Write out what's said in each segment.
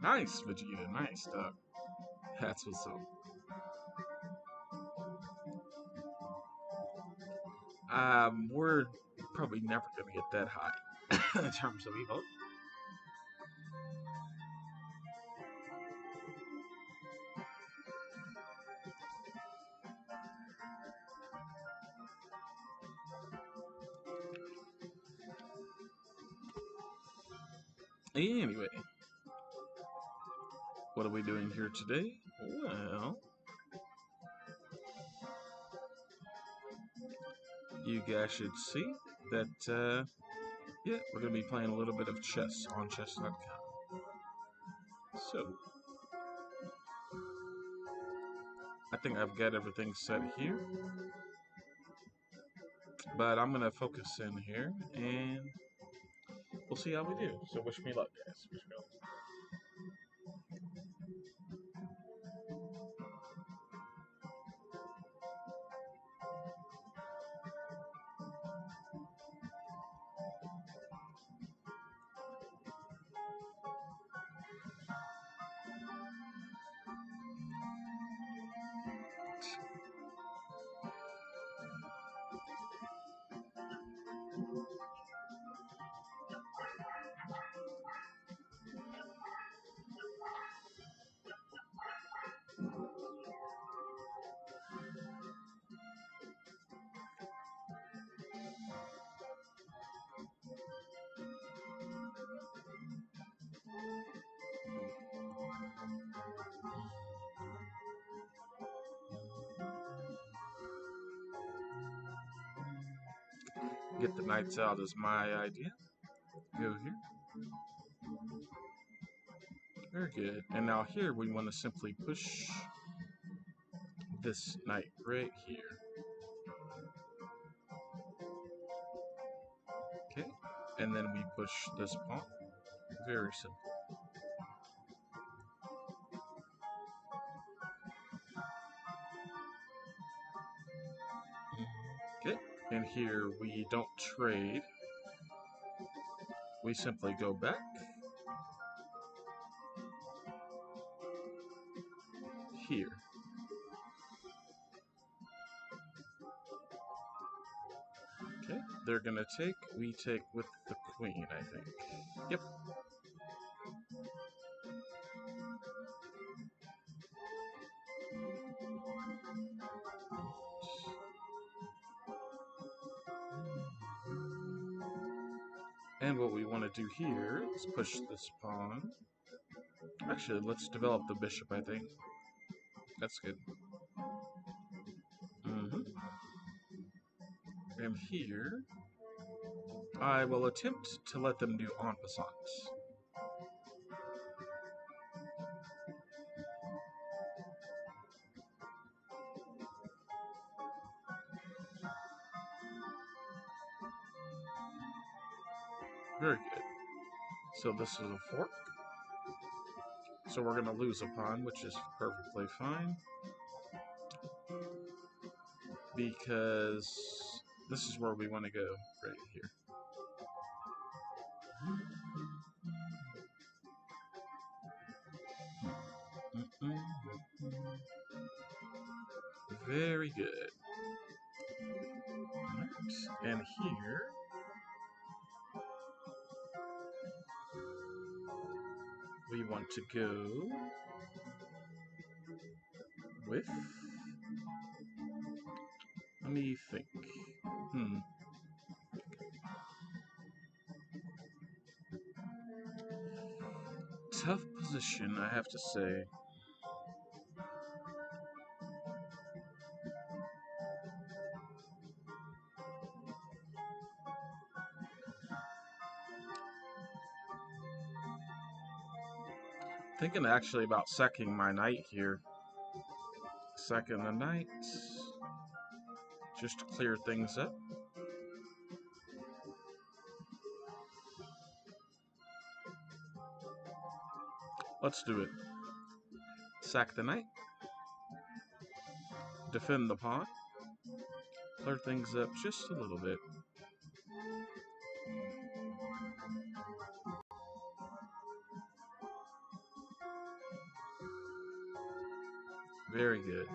Nice, Vegeta. Nice, dog. That's what's up. We're probably never gonna get that high in terms of emote. Anyway, what are we doing here today? Well, you guys should see that, yeah, we're going to be playing a little bit of chess on chess.com. So, I think I've got everything set here. But I'm going to focus in here, and we'll see how we do. So wish me luck, guys. Wish me luck. Get the knights out is my idea. Go here. Very good. And now here we want to simply push this knight right here. Okay. And then we push this pawn. Very simple. Okay. And here we don't trade. We simply go back. Here. Okay, they're gonna take, we take with the queen, I think. Yep. And what we want to do here is push this pawn. Actually, let's develop the bishop, I think. That's good. And here, I will attempt to let them do en passant. Very good. So this is a fork. So we're going to lose a pawn, which is perfectly fine. Because this is where we want to go, right here. Very good. Alright, and here we want to go with, let me think. Tough position, I have to say. Thinking actually about sacking my knight here. Sacking the knight, just to clear things up. Let's do it. Sack the knight. Defend the pawn. Clear things up just a little bit. Very good.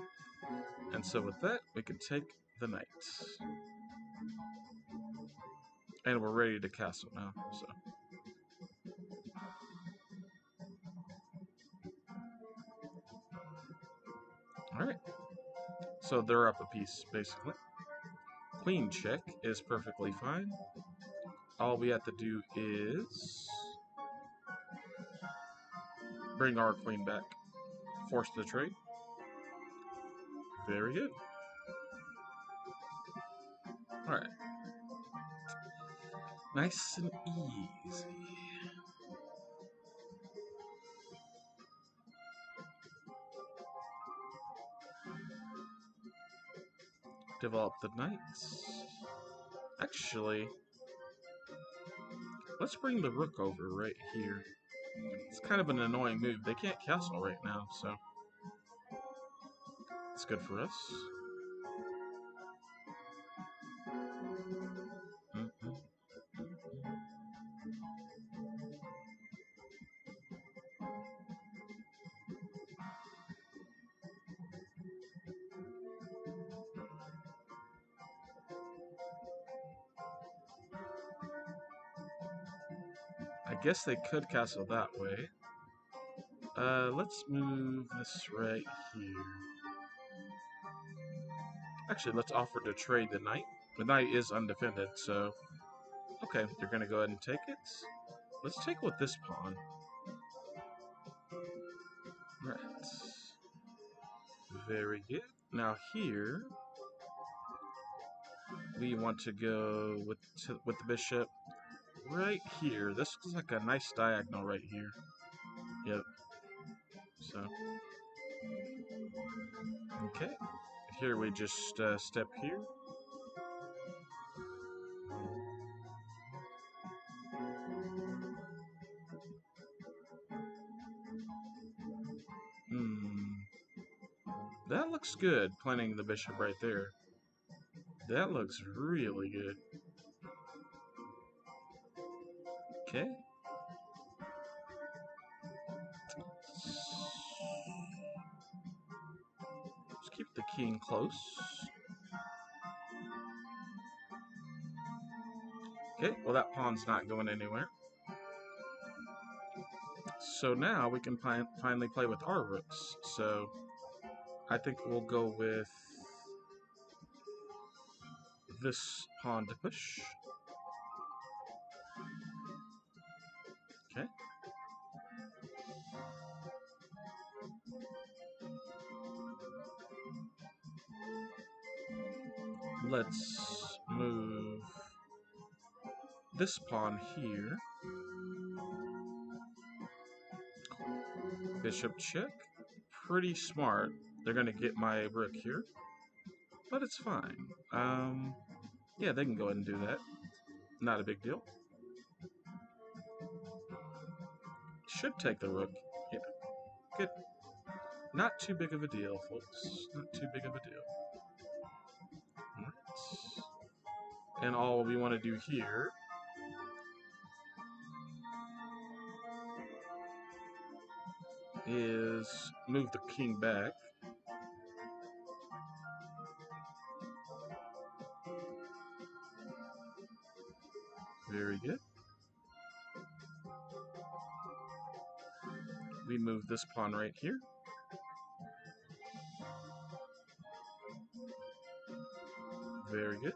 And so with that, we can take the knight. And we're ready to castle now, so. Alright. So they're up a piece, basically. Queen check is perfectly fine. All we have to do is bring our queen back. Force the trade. Very good. Alright. Nice and easy. Develop the knights. Actually, let's bring the rook over right here. It's kind of an annoying move. They can't castle right now, so it's good for us. I guess they could castle that way. Let's move this right here. Actually, let's offer to trade the knight. The knight is undefended, so okay, they're gonna go ahead and take it. Let's take with this pawn. Right. Very good. Now here we want to go with the bishop right here. This looks like a nice diagonal right here. Yep. So okay. Here we just step here. That looks good, planting the bishop right there. That looks really good. Okay. Let's keep the king close. Okay, well that pawn's not going anywhere. So now we can finally play with our rooks. So I think we'll go with this pawn to push. Okay. Let's move this pawn here. Bishop check. Pretty smart. They're going to get my rook here. But it's fine. Yeah, they can go ahead and do that. Not a big deal. Should take the rook. Yeah. Good. Not too big of a deal, folks. Not too big of a deal. Alright. And all we want to do here is move the king back. Very good. We move this pawn right here. Very good.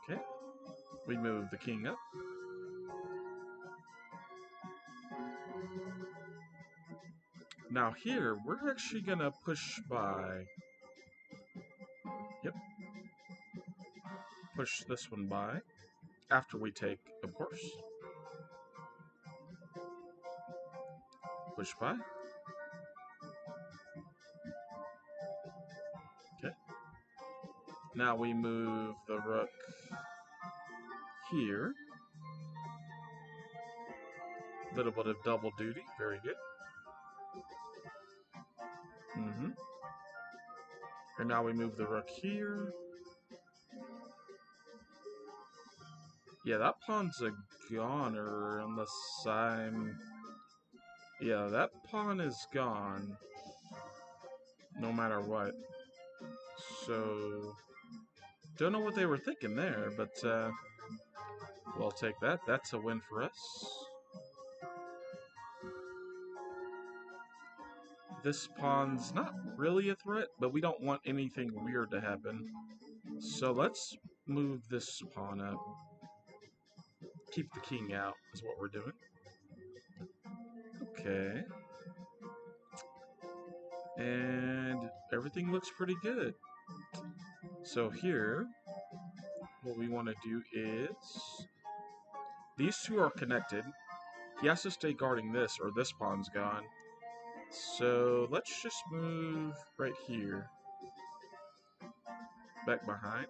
Okay. We move the king up. Now here, we're actually gonna push by. Yep. Push this one by. After we take, of course. Push by. Okay. Now we move the rook here. Little bit of double duty. Very good. And now we move the rook here. Yeah, that pawn's a goner unless I'm... Yeah, that pawn is gone. No matter what. So... Don't know what they were thinking there, but we'll take that. That's a win for us. This pawn's not really a threat, but we don't want anything weird to happen. So let's move this pawn up. Keep the king out is what we're doing. Okay. And everything looks pretty good. So here, what we want to do is... These two are connected. He has to stay guarding this or this pawn's gone. So let's just move right here. Back behind.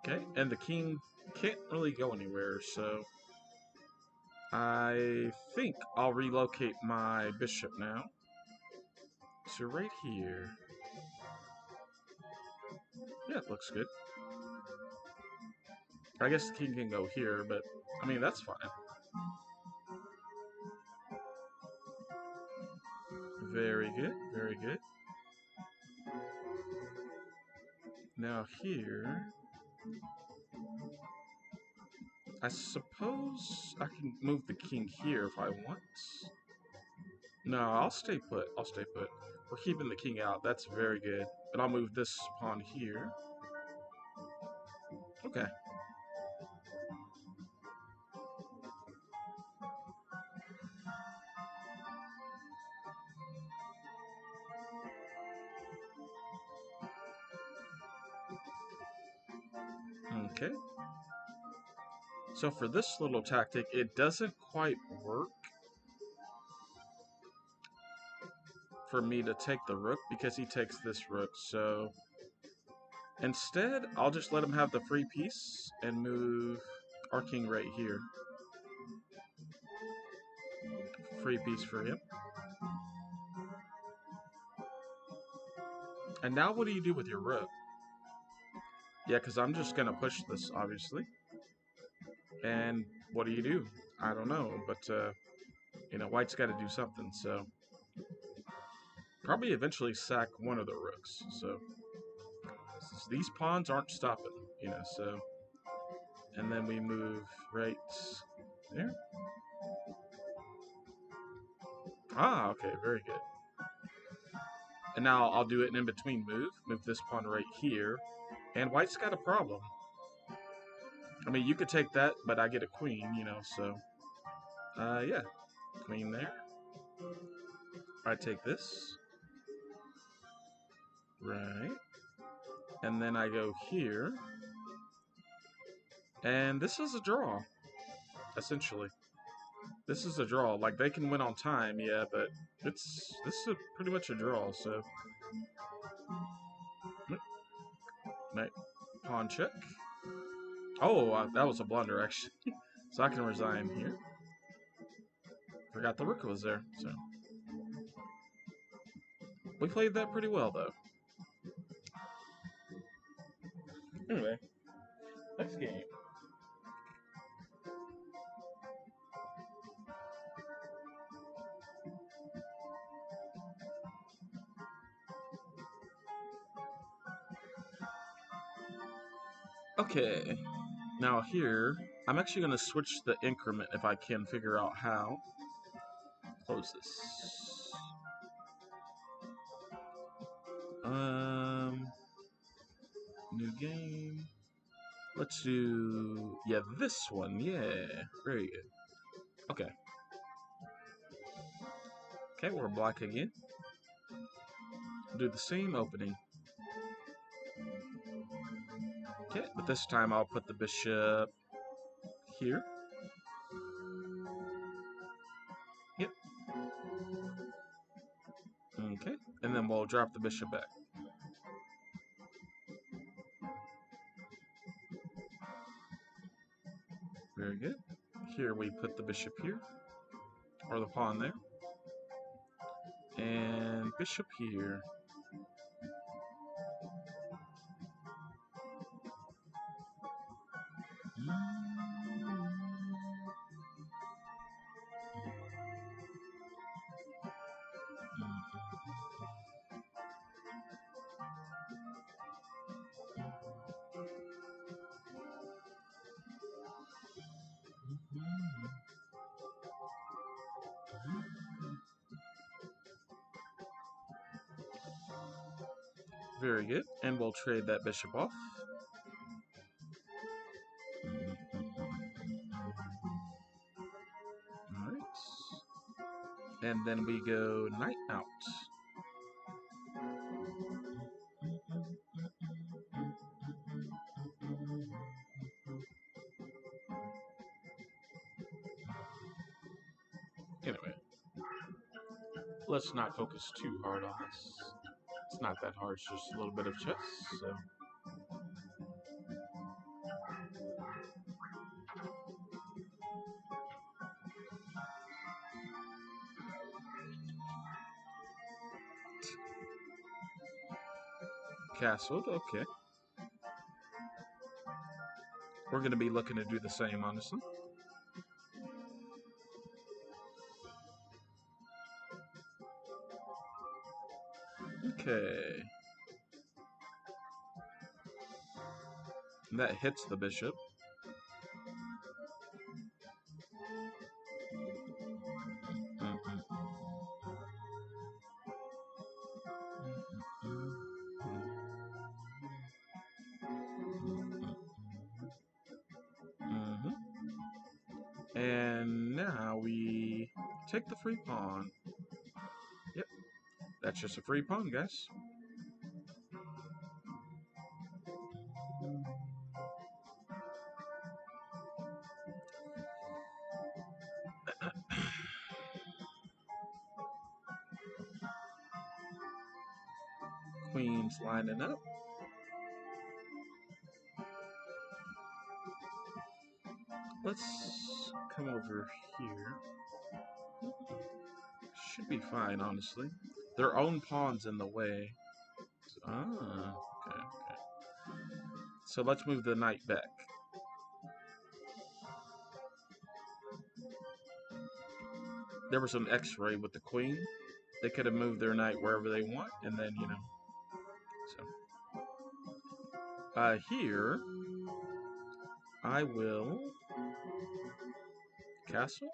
Okay, and the king can't really go anywhere, so... I think I'll relocate my bishop now. So right here. Yeah, it looks good. I guess the king can go here, but I mean, that's fine. Very good, very good. Now here, I suppose I can move the king here if I want. No, I'll stay put. I'll stay put. We're keeping the king out. That's very good. But I'll move this pawn here. Okay. Okay. So for this little tactic, it doesn't quite work for me to take the rook because he takes this rook. So instead, I'll just let him have the free piece and move our king right here. Free piece for him. And now what do you do with your rook? Yeah, because I'm just going to push this, obviously. And what do? I don't know, but, you know, white's got to do something, so... Probably eventually sack one of the rooks, so... These pawns aren't stopping, you know, so... And then we move right there. Ah, okay, very good. And now I'll do it an in-between move. Move this pawn right here. And white's got a problem. I mean, you could take that, but I get a queen, you know, so... yeah. Queen there. I take this. Right. And then I go here. And this is a draw, essentially. This is a draw. Like, they can win on time, yeah, but this is pretty much a draw, so... Right. Pawn check. Oh, that was a blunder, actually. So I can resign here. Forgot the rook was there, so... We played that pretty well, though. Anyway, next game. Okay, now here, I'm actually going to switch the increment if I can figure out how. Close this. New game. Let's do, yeah, this one, yeah, very good. Okay. Okay, we're black again. Do the same opening. Okay, but this time I'll put the bishop here. Yep. Okay, and then we'll drop the bishop back. Very good. Here we put the bishop here, or the pawn there. And bishop here. Very good. And we'll trade that bishop off. Alright. And then we go knight out. Anyway, let's not focus too hard on this. It's not that hard, it's just a little bit of chess, so. Castled, okay. We're going to be looking to do the same, honestly. Okay. And that hits the bishop. And now we take the free pawn. Yep, that's just a free pawn, guys. Queen's lining up. Let's come over here. Should be fine, honestly. Their own pawn's in the way. Ah, okay. So let's move the knight back. There was an X-ray with the queen. They could have moved their knight wherever they want, and then, you know. So, here, I will castle.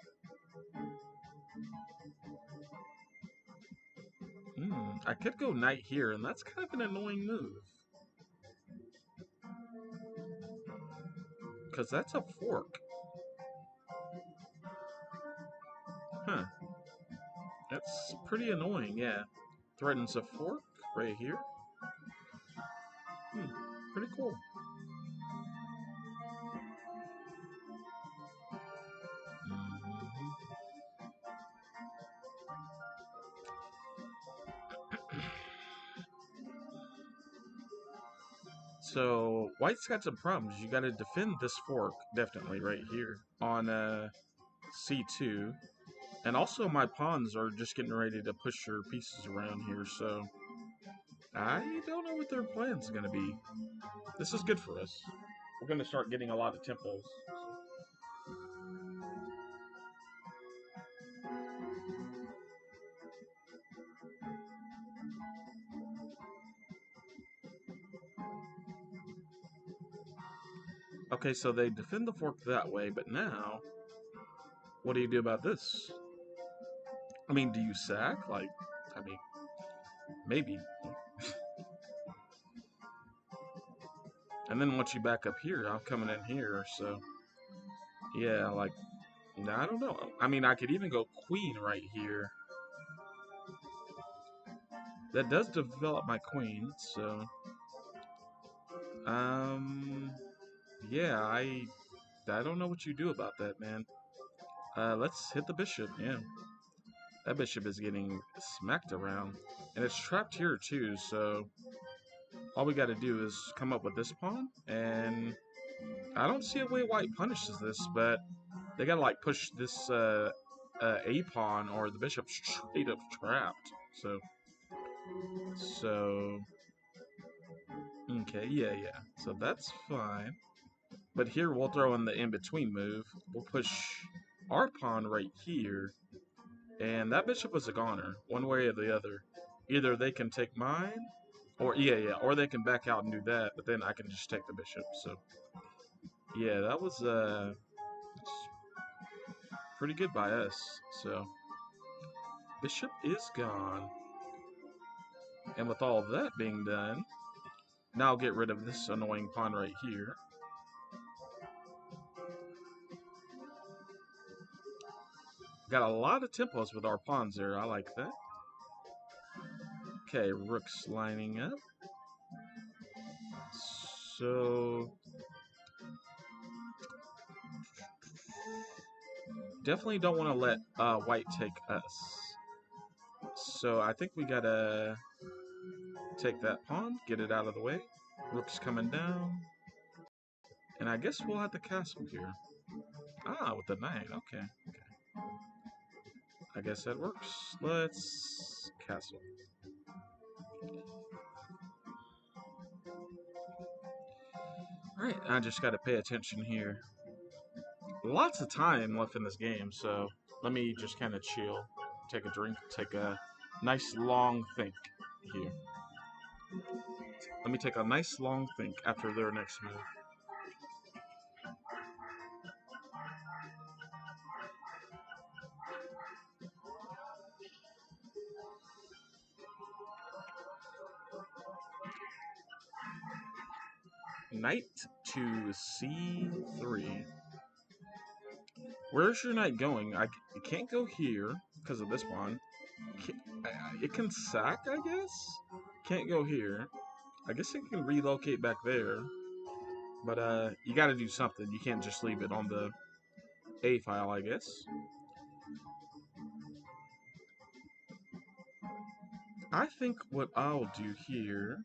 I could go knight here, and that's kind of an annoying move. Because that's a fork. Huh. That's pretty annoying, yeah. Threatens a fork right here. Pretty cool. So, white's got some problems. You gotta defend this fork, definitely, right here, on C2. And also, my pawns are just getting ready to push your pieces around here, so I don't know what their plan's gonna be. This is good for us. We're gonna start getting a lot of tempos. Okay, so they defend the fork that way, but now, what do you do about this? I mean, do you sack? Like, I mean, maybe. And then once you back up here, I'm coming in here, so yeah, like, I don't know. I mean, I could even go queen right here. That does develop my queen, so yeah, I don't know what you do about that, man. Let's hit the bishop. Yeah, that bishop is getting smacked around, and it's trapped here too. So all we got to do is come up with this pawn, and I don't see a way white punishes this, but they gotta like push this a pawn or the bishop's straight up trapped. So okay, yeah. So that's fine. But here we'll throw in the in-between move. We'll push our pawn right here, and that bishop is a goner, one way or the other. Either they can take mine, or yeah, or they can back out and do that, but then I can just take the bishop. So yeah, that was pretty good by us. So bishop is gone, and with all that being done, now I'll get rid of this annoying pawn right here. Got a lot of tempos with our pawns there. I like that. Okay, rook's lining up. So definitely don't want to let white take us. So I think we gotta take that pawn, get it out of the way. Rook's coming down. And I guess we'll have the castle here. Ah, with the knight. Okay. I guess that works. Let's castle. Alright, I just gotta pay attention here. Lots of time left in this game, so let me just kind of chill. Take a drink, take a nice long think here. Let me take a nice long think after their next move. Knight to c3. Where's your knight going? It can't go here because of this pawn. It can sack, I guess? Can't go here. I guess it can relocate back there. But you gotta do something. You can't just leave it on the A file, I guess. I think what I'll do here...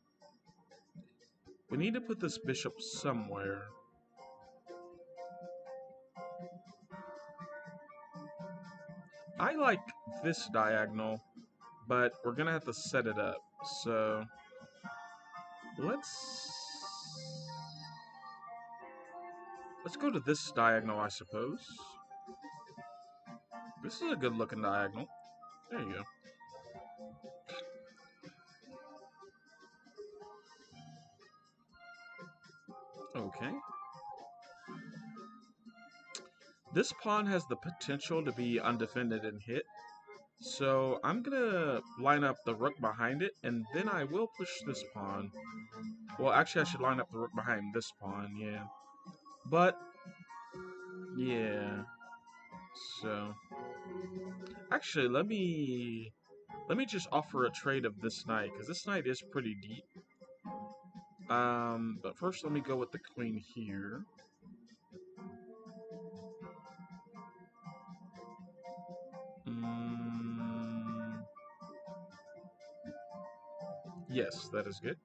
We need to put this bishop somewhere. I like this diagonal, but we're gonna have to set it up. So let's go to this diagonal, I suppose. This is a good looking diagonal. There you go. Okay. This pawn has the potential to be undefended and hit. So I'm gonna line up the rook behind it, and then I will push this pawn. Well, actually I should line up the rook behind this pawn, yeah. But, yeah. So, actually let me just offer a trade of this knight, because this knight is pretty deep. But first let me go with the queen here. Yes, that is good.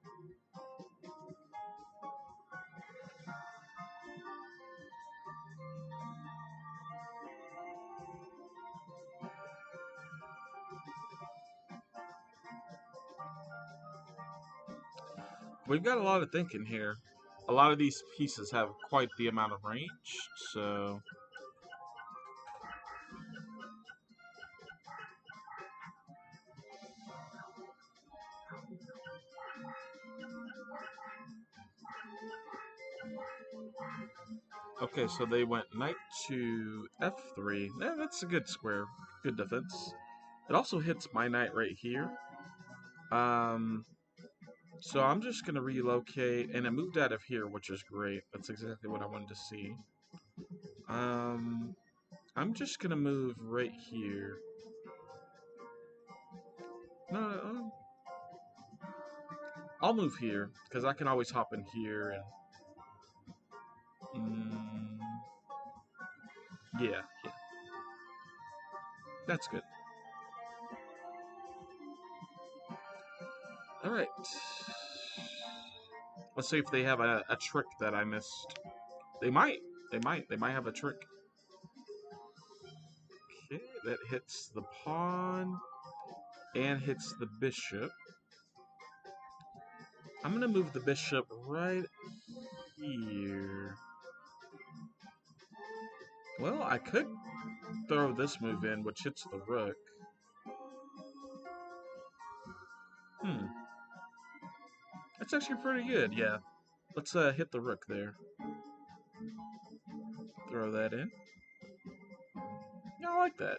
We've got a lot of thinking here. A lot of these pieces have quite the amount of range, so... Okay, so they went knight to f3. That's a good square. Good defense. It also hits my knight right here. So I'm just going to relocate, and it moved out of here, which is great. That's exactly what I wanted to see. I'm just going to move right here. No, I'll move here, because I can always hop in here, and... yeah, that's good. Alright. Let's see if they have a trick that I missed. They might. They might have a trick. Okay, that hits the pawn and hits the bishop. I'm going to move the bishop right here. Well, I could throw this move in, which hits the rook. That's actually pretty good, yeah. Let's hit the rook there. Throw that in. Yeah, I like that.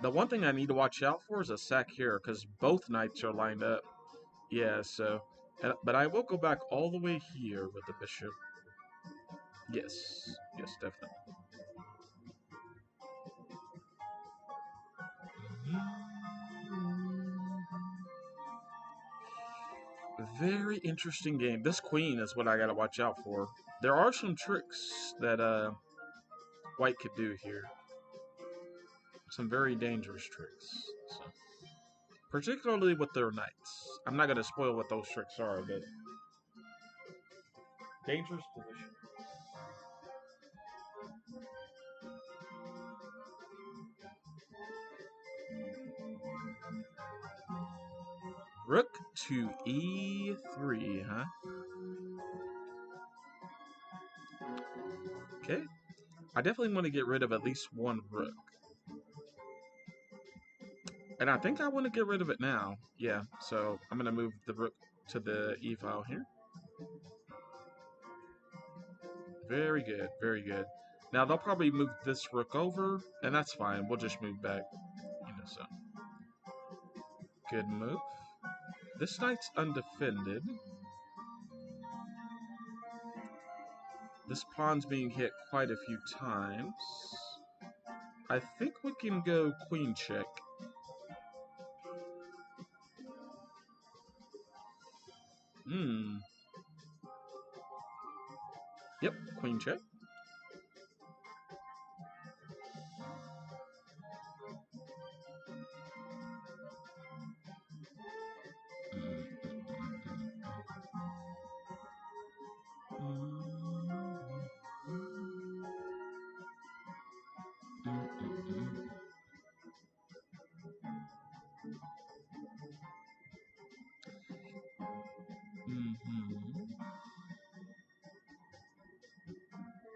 The one thing I need to watch out for is a sack here, because both knights are lined up. Yeah, so... but I will go back all the way here with the bishop. Yes. Yes, definitely. Very interesting game. This queen is what I gotta watch out for. There are some tricks that white could do here. Some very dangerous tricks. So, particularly with their knights. I'm not gonna spoil what those tricks are, but dangerous position. Rook to e3, huh? Okay. I definitely want to get rid of at least one rook. And I think I want to get rid of it now. Yeah, so I'm going to move the rook to the e file here. Very good, very good. Now they'll probably move this rook over, and that's fine. We'll just move back, so. Good move. This knight's undefended. This pawn's being hit quite a few times. I think we can go queen check. Yep, queen check.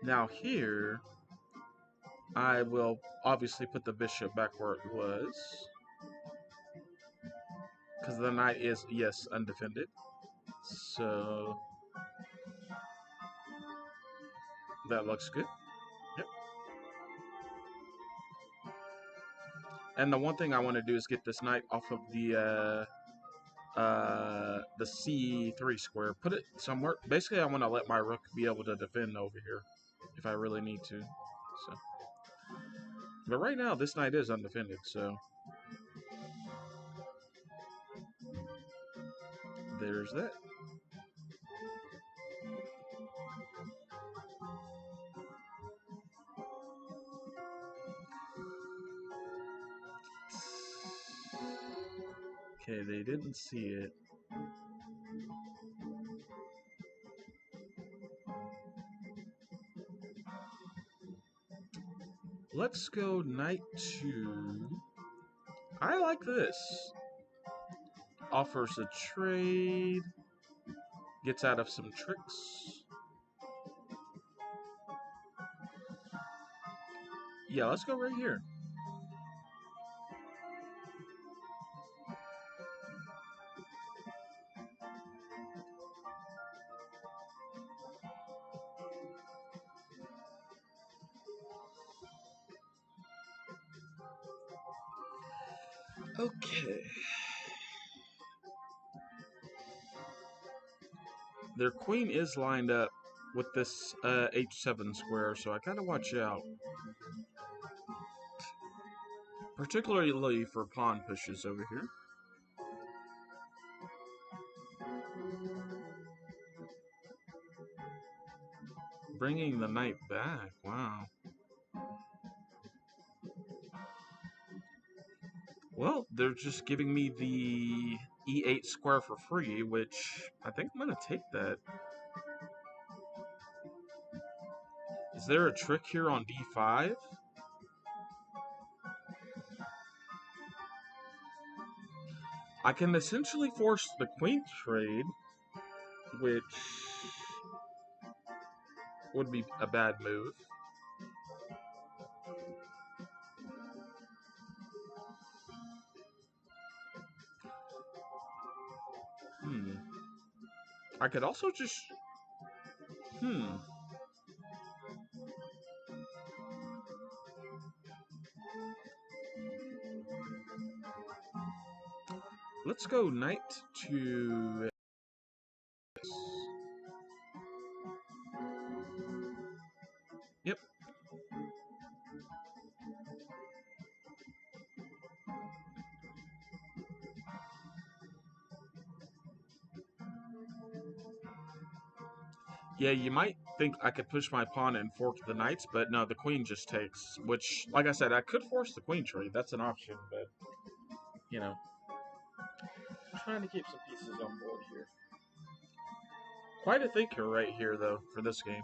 Now here, I will obviously put the bishop back where it was. Because the knight is, yes, undefended. So, that looks good. Yep. And the one thing I want to do is get this knight off of the C3 square. Put it somewhere. Basically, I want to let my rook be able to defend over here if I really need to. So, but right now, this knight is undefended, so there's that. Okay, they didn't see it. Let's go knight 2. I like this. Offers a trade. Gets out of some tricks. Yeah, let's go right here. Okay. Their queen is lined up with this H7 square, so I gotta watch out. Particularly for pawn pushes over here. Bringing the knight back, wow. Well, they're just giving me the E8 square for free, which I think I'm gonna take that. Is there a trick here on D5? I can essentially force the queen trade, which would be a bad move. I could also just... Let's go knight to... Yep. Yeah, you might think I could push my pawn and fork the knights, but no, the queen just takes, which, like I said, I could force the queen trade. That's an option, but, you know. I'm trying to keep some pieces on board here. Quite a thinker right here, though, for this game.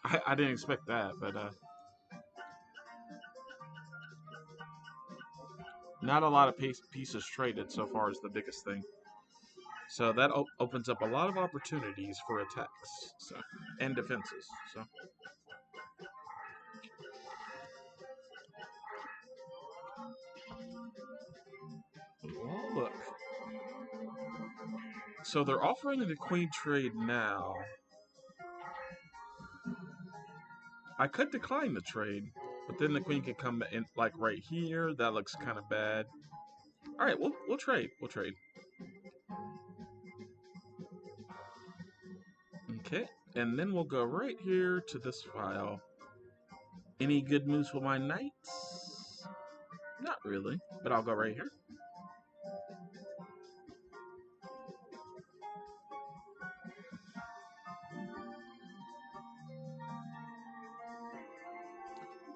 I didn't expect that, but, not a lot of pieces traded so far is the biggest thing. So that opens up a lot of opportunities for attacks, so, and defenses, so. Well, look. So they're offering the queen trade now. I could decline the trade, but then the queen could come in like right here. That looks kind of bad. All right, we'll trade. We'll trade. Okay, and then we'll go right here to this file. Any good moves with my knights? Not really, but I'll go right here.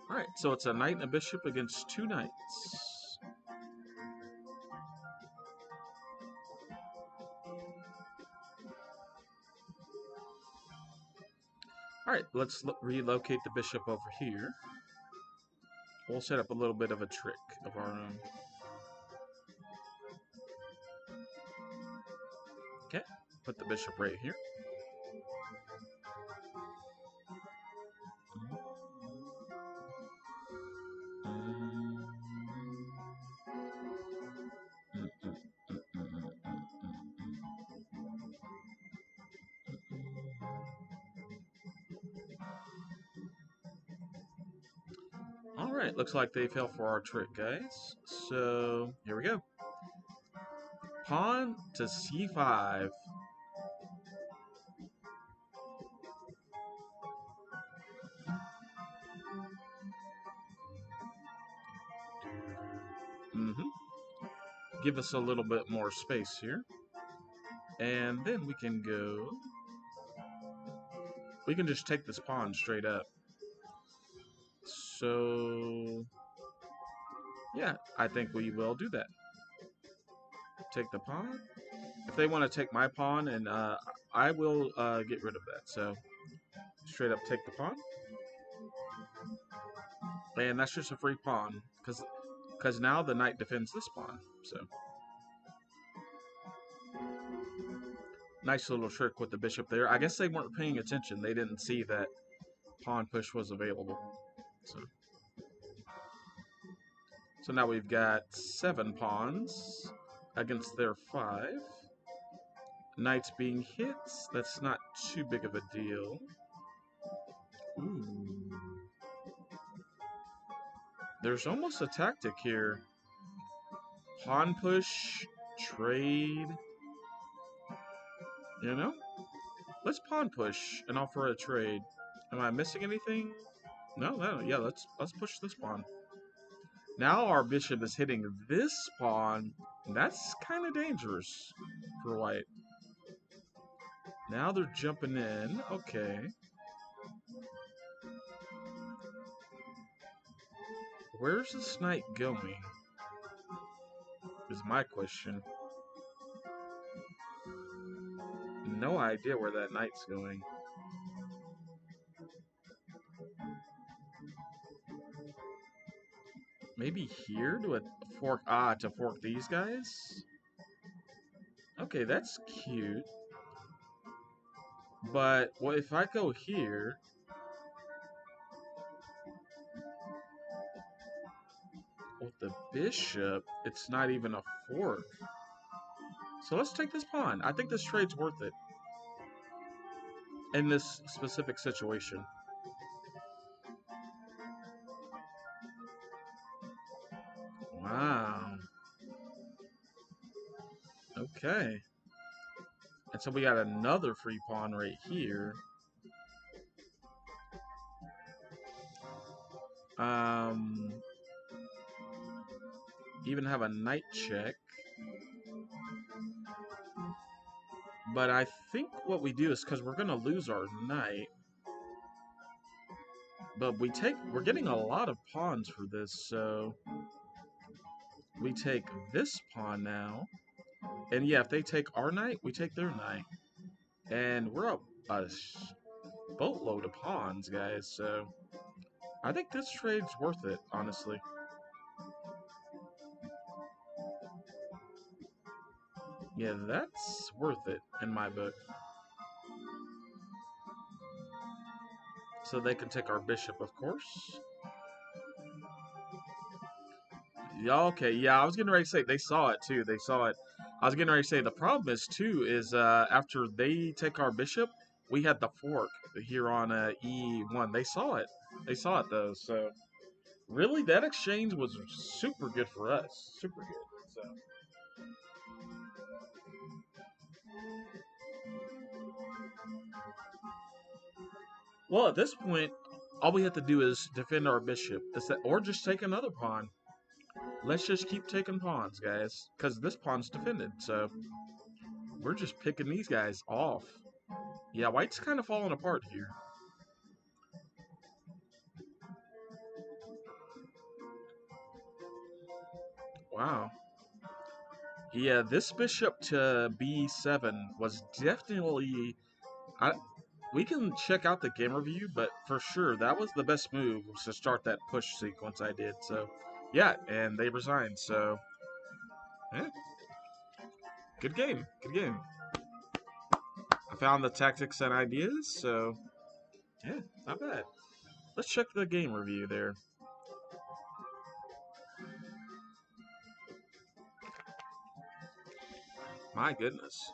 Alright, so it's a knight and a bishop against two knights. Alright, let's relocate the bishop over here. We'll set up a little bit of a trick of our own. Okay, put the bishop right here. Alright, looks like they fell for our trick, guys. So, here we go. Pawn to c5. Give us a little bit more space here. And then we can go... We can just take this pawn straight up. So... yeah, I think we will do that. Take the pawn. If they want to take my pawn, and I will get rid of that. So, straight up take the pawn. And that's just a free pawn, because now the knight defends this pawn. So, nice little trick with the bishop there. I guess they weren't paying attention. They didn't see that pawn push was available. So now we've got 7 pawns against their 5. Knights being hit, that's not too big of a deal. Ooh. There's almost a tactic here. Pawn push, trade, you know? Let's pawn push and offer a trade. Am I missing anything? No, yeah, let's push this pawn. Now our bishop is hitting this pawn. That's kind of dangerous for white. Now they're jumping in. Okay. Where's this knight going? Is my question. No idea where that knight's going. Maybe here to fork. Ah, to fork these guys? Okay, that's cute. But well, if I go here, with the bishop, it's not even a fork. So let's take this pawn. I think this trade's worth it in this specific situation. Wow. Okay. And so we got another free pawn right here. Even have a knight check. But I think what we do is, because we're going to lose our knight, but we're getting a lot of pawns for this, so we take this pawn now. And yeah, if they take our knight, we take their knight. And we're up a boatload of pawns, guys, so I think this trade's worth it, honestly. Yeah, that's worth it in my book. So they can take our bishop, of course. Yeah, okay, yeah, I was getting ready to say, they saw it too, they saw it. I was getting ready to say, the problem is too, is after they take our bishop, we had the fork here on E1. They saw it though, so really that exchange was super good for us, super good, so. Well, at this point, all we have to do is defend our bishop, or just take another pawn. Let's just keep taking pawns, guys, because this pawn's defended, so we're just picking these guys off. Yeah, white's kind of falling apart here. Wow. Yeah, this bishop to b7 was definitely... we can check out the game review, but for sure, that was the best move to start that push sequence I did. So, yeah, and they resigned, so... Yeah. Good game, good game. I found the tactics and ideas, so... Yeah, not bad. Let's check the game review there. My goodness.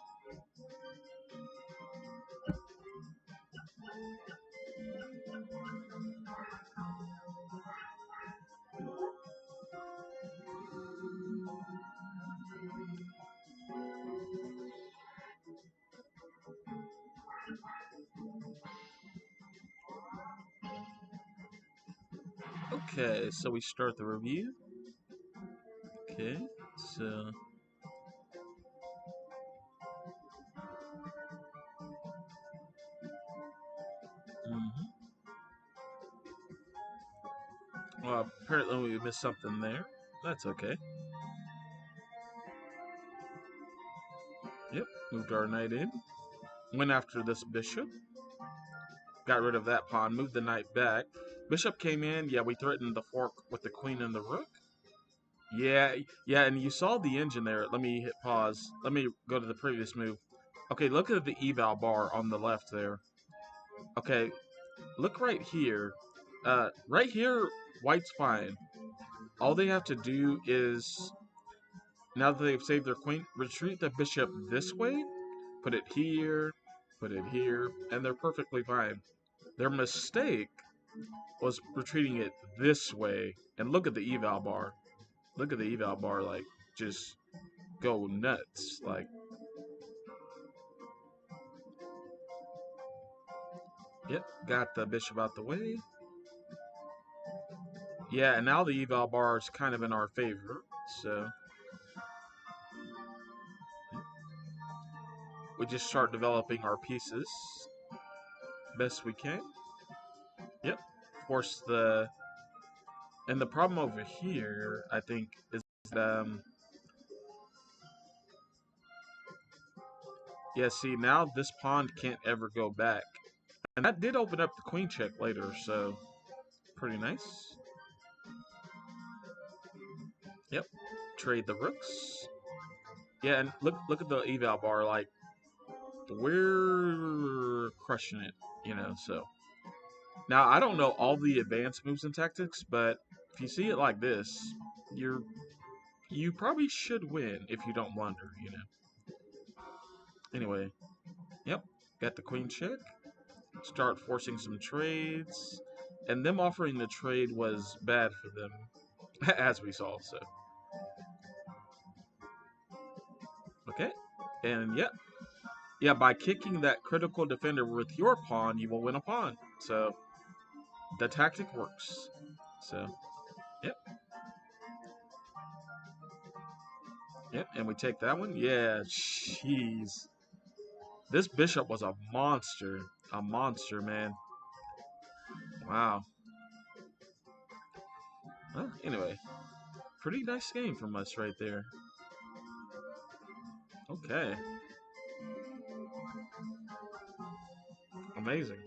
Okay, so we start the review. Okay, so... Well, apparently we missed something there. That's okay. Yep, moved our knight in. Went after this bishop. Got rid of that pawn, moved the knight back. Bishop came in. Yeah, we threatened the fork with the queen and the rook. Yeah, and you saw the engine there. Let me hit pause. Let me go to the previous move. Okay, look at the eval bar on the left there. Okay, look right here. Right here, white's fine. All they have to do is, now that they've saved their queen, retreat the bishop this way, put it here, and they're perfectly fine. Their mistake was retreating it this way, and look at the eval bar. Look at the eval bar, like, just go nuts. Like, yep, got the bishop out the way. Yeah, and now the eval bar is kind of in our favor, so we just start developing our pieces best we can. Yep, of course and the problem over here, I think, is yeah. See, now this pawn can't ever go back, and that did open up the queen check later, so pretty nice. Yep, trade the rooks. Yeah, and look at the eval bar. Like, we're crushing it, So now I don't know all the advanced moves and tactics, but if you see it like this, you probably should win if you don't blunder. Anyway, yep, got the queen check. Start forcing some trades, and them offering the trade was bad for them, as we saw. So okay, and yeah, by kicking that critical defender with your pawn, you will win a pawn. So the tactic works. So yep, yep, and we take that one. Yeah, jeez, this bishop was a monster, man. Wow. Well, anyway, pretty nice game from us right there. Okay. Amazing.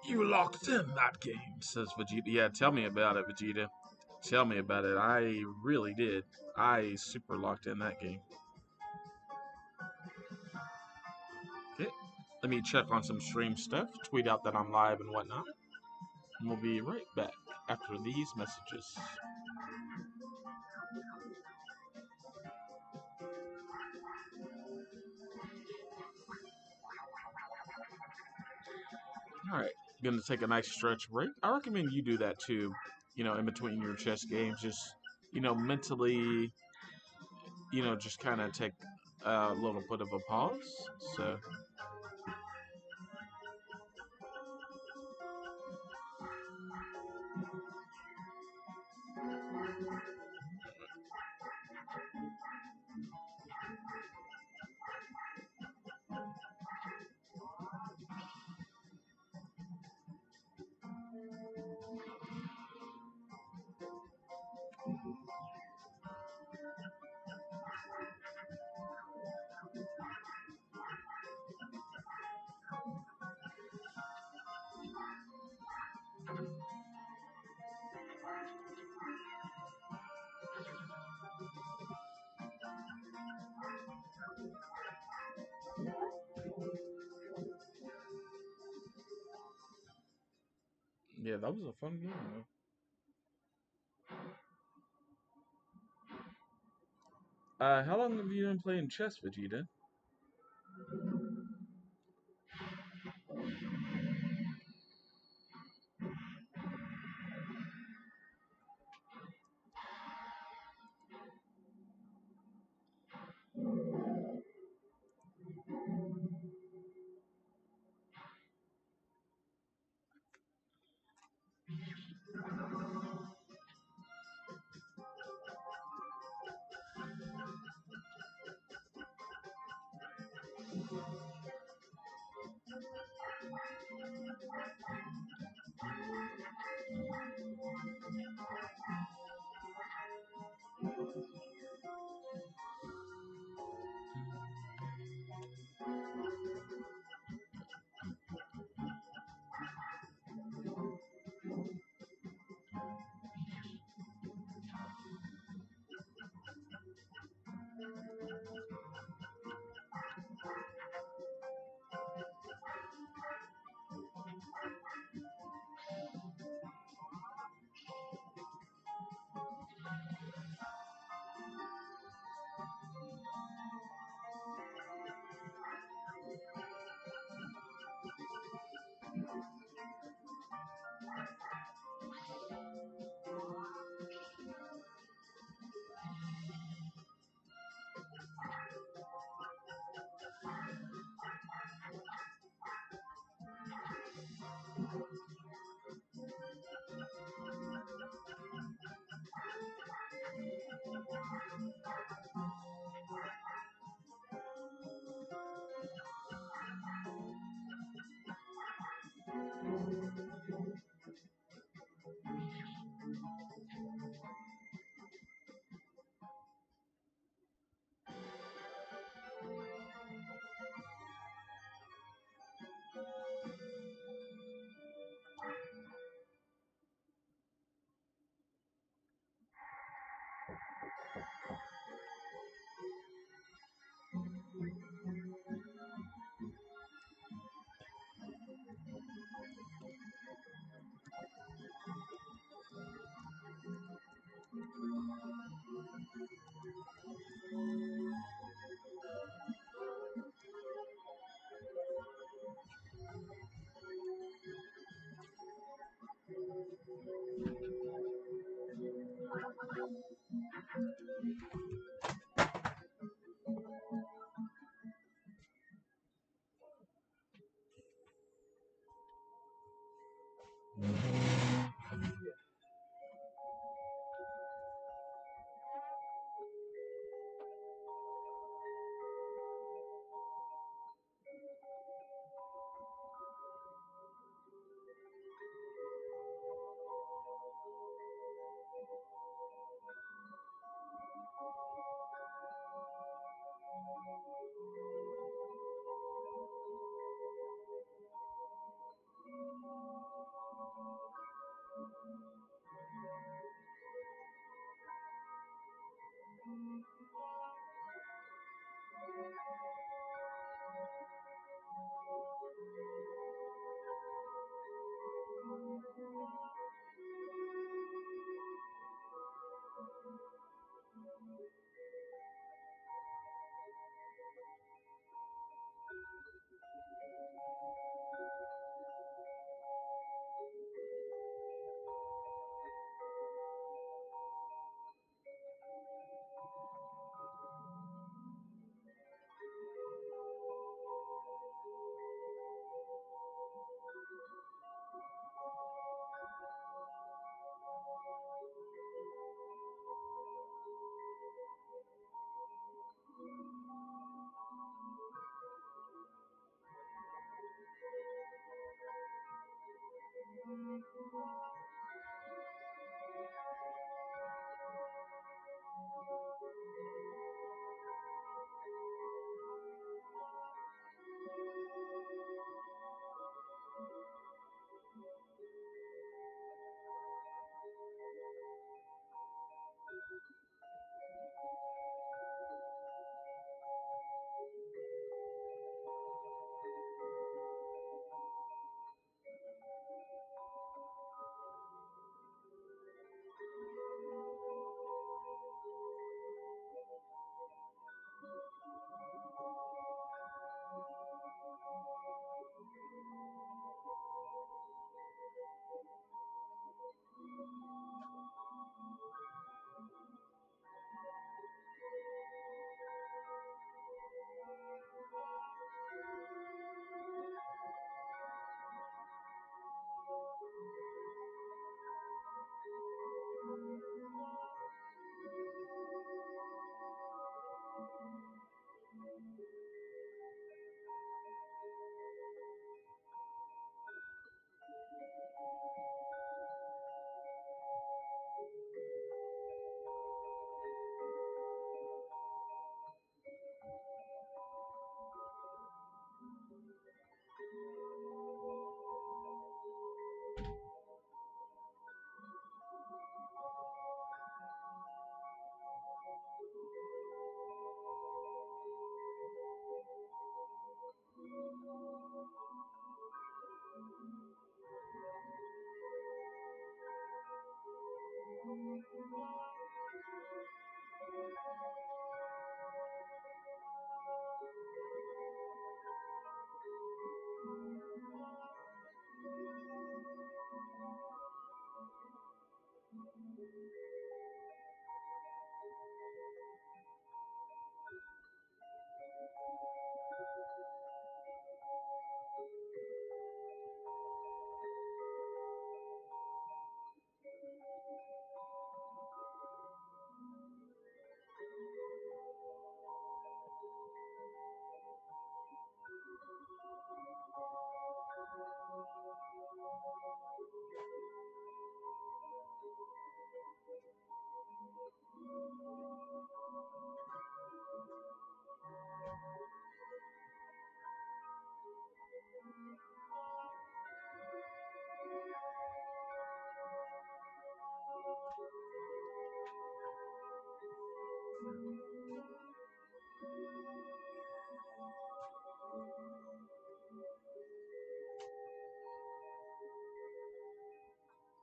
You locked in that game, says Vegeta. Yeah, tell me about it, Vegeta. Tell me about it. I really did. I super locked in that game. Okay, let me check on some stream stuff, tweet out that I'm live and whatnot. And we'll be right back after these messages. Alright, gonna take a nice stretch break. I recommend you do that too, in between your chess games. Just, mentally, just kind of take a little bit of a pause. So, yeah, that was a fun game, though. How long have you been playing chess, Vegeta?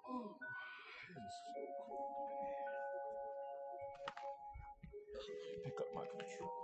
Oh, it's so cold today. Pick up my controller.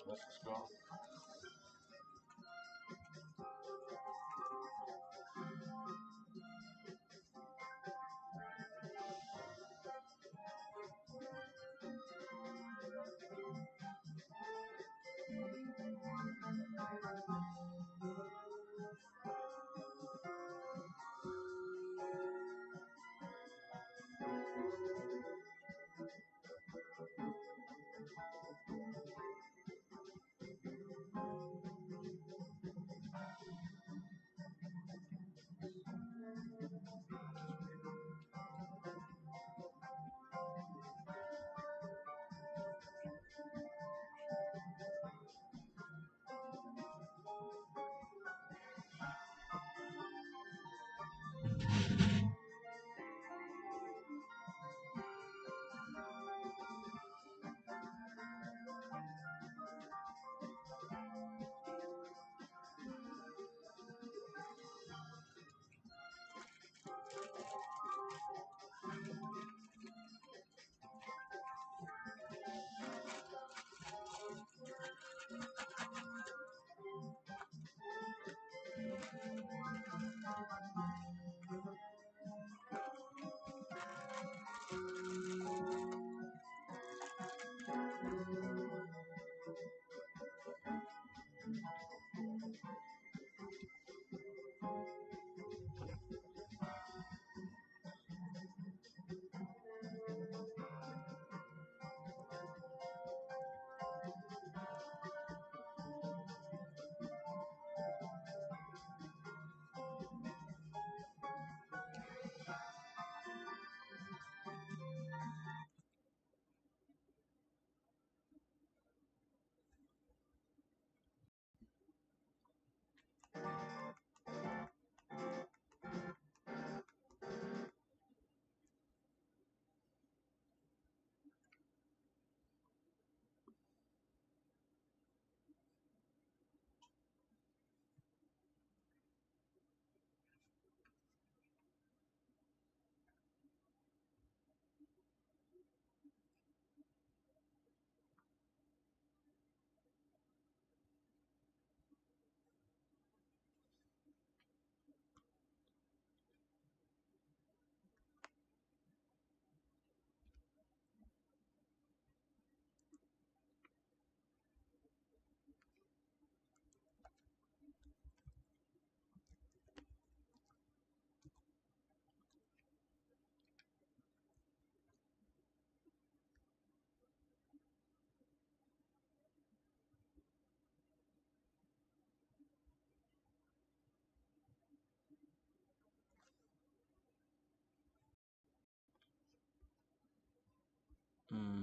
Let's just go.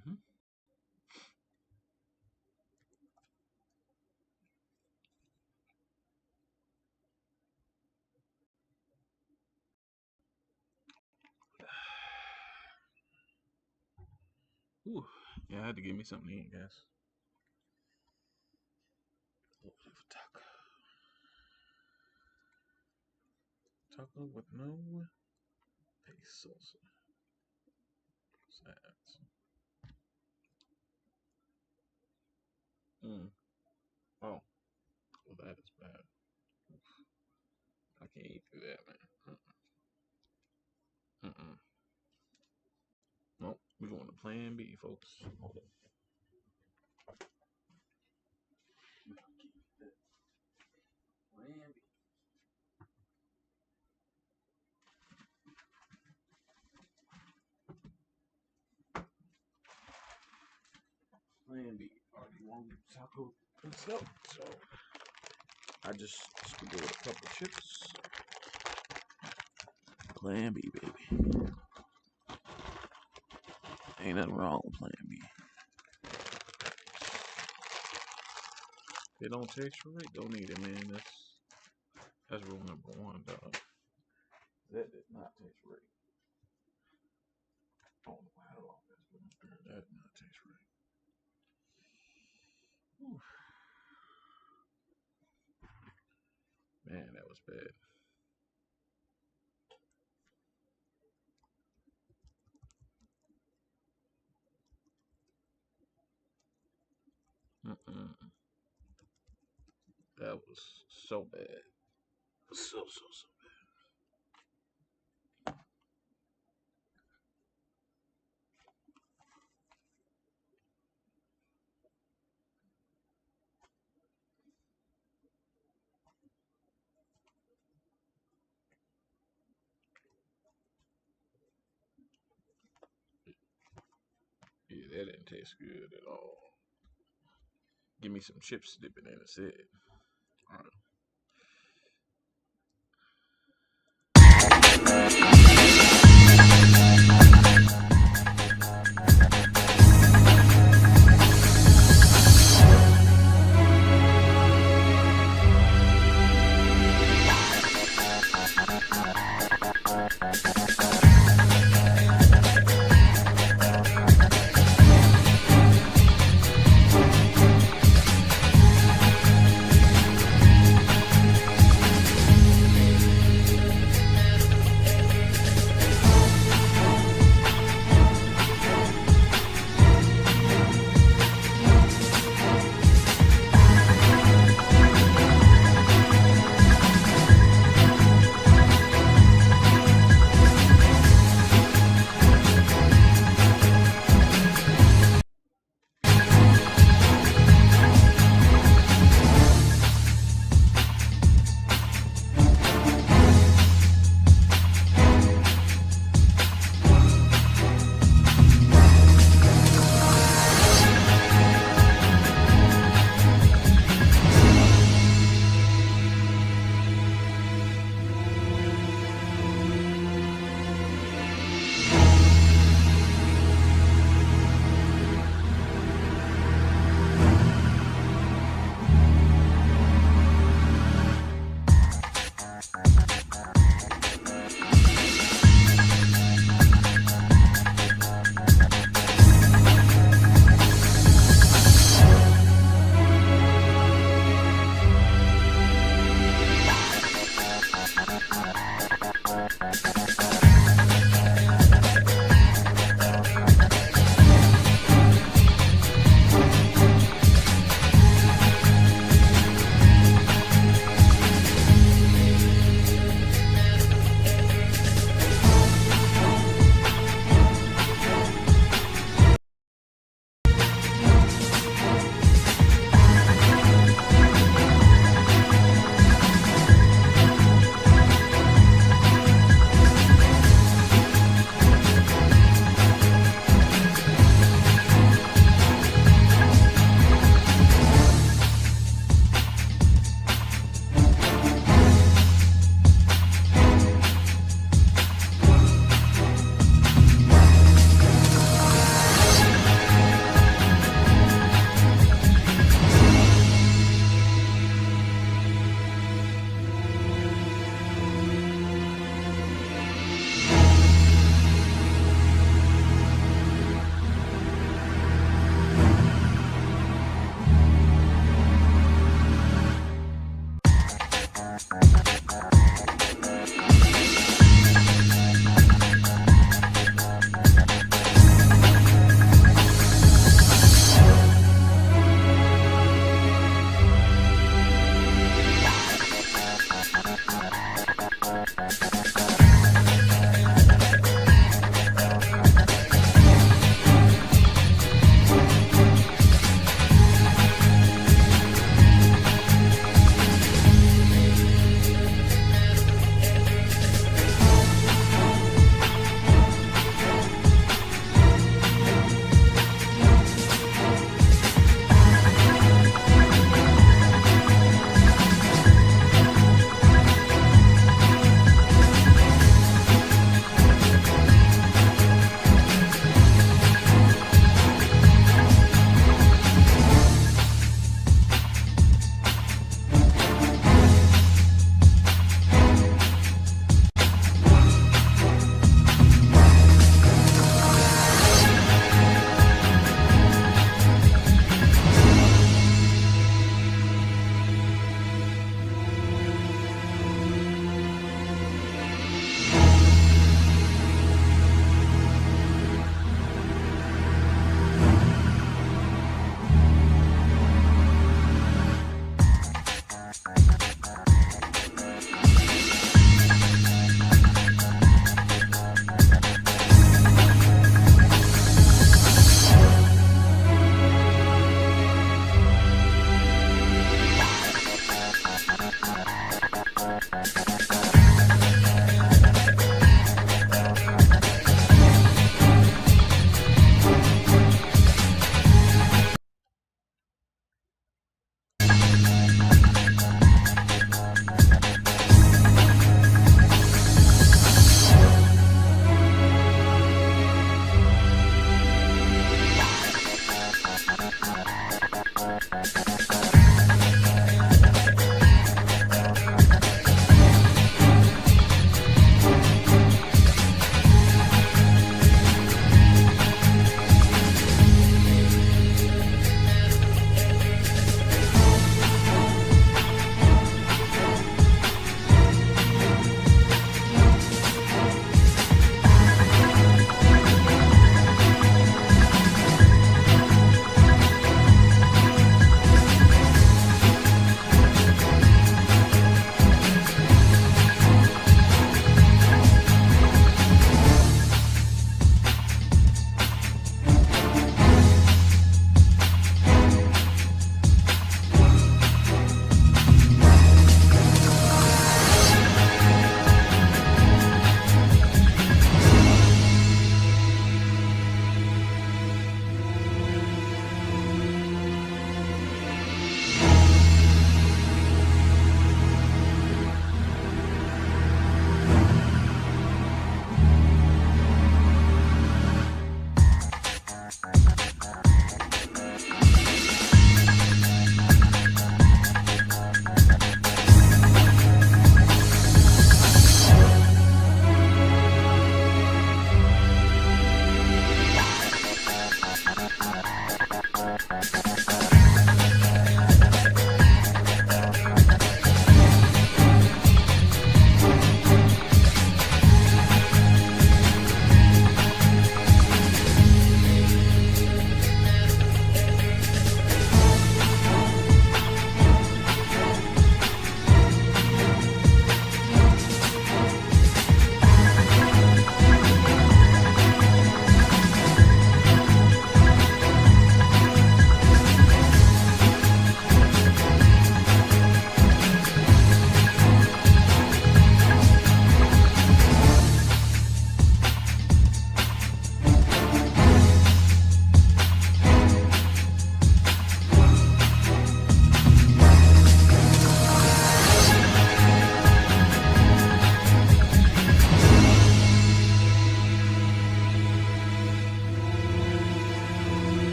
Mm-hmm. Ooh, yeah, I had to give me something to eat, guys. A little bit of taco. Taco with no paste salsa. Sad. Oh, well, that is bad. I can't eat through that, man. Nope, we're going to Plan B, folks. Hold on. Plan B. Plan B. Already wanted taco myself, so I just sprinkled a couple chips. Plan B, baby. Ain't nothing wrong with Plan B. If it don't taste right, don't eat it, man. That's rule number one, dog. That did not taste right. I don't know how long that's been up there. That did not taste right. Whew. Man, that was bad. That was so bad. So bad. Yeah, that didn't taste good at all. Give me some chips to dip it in instead. Alright.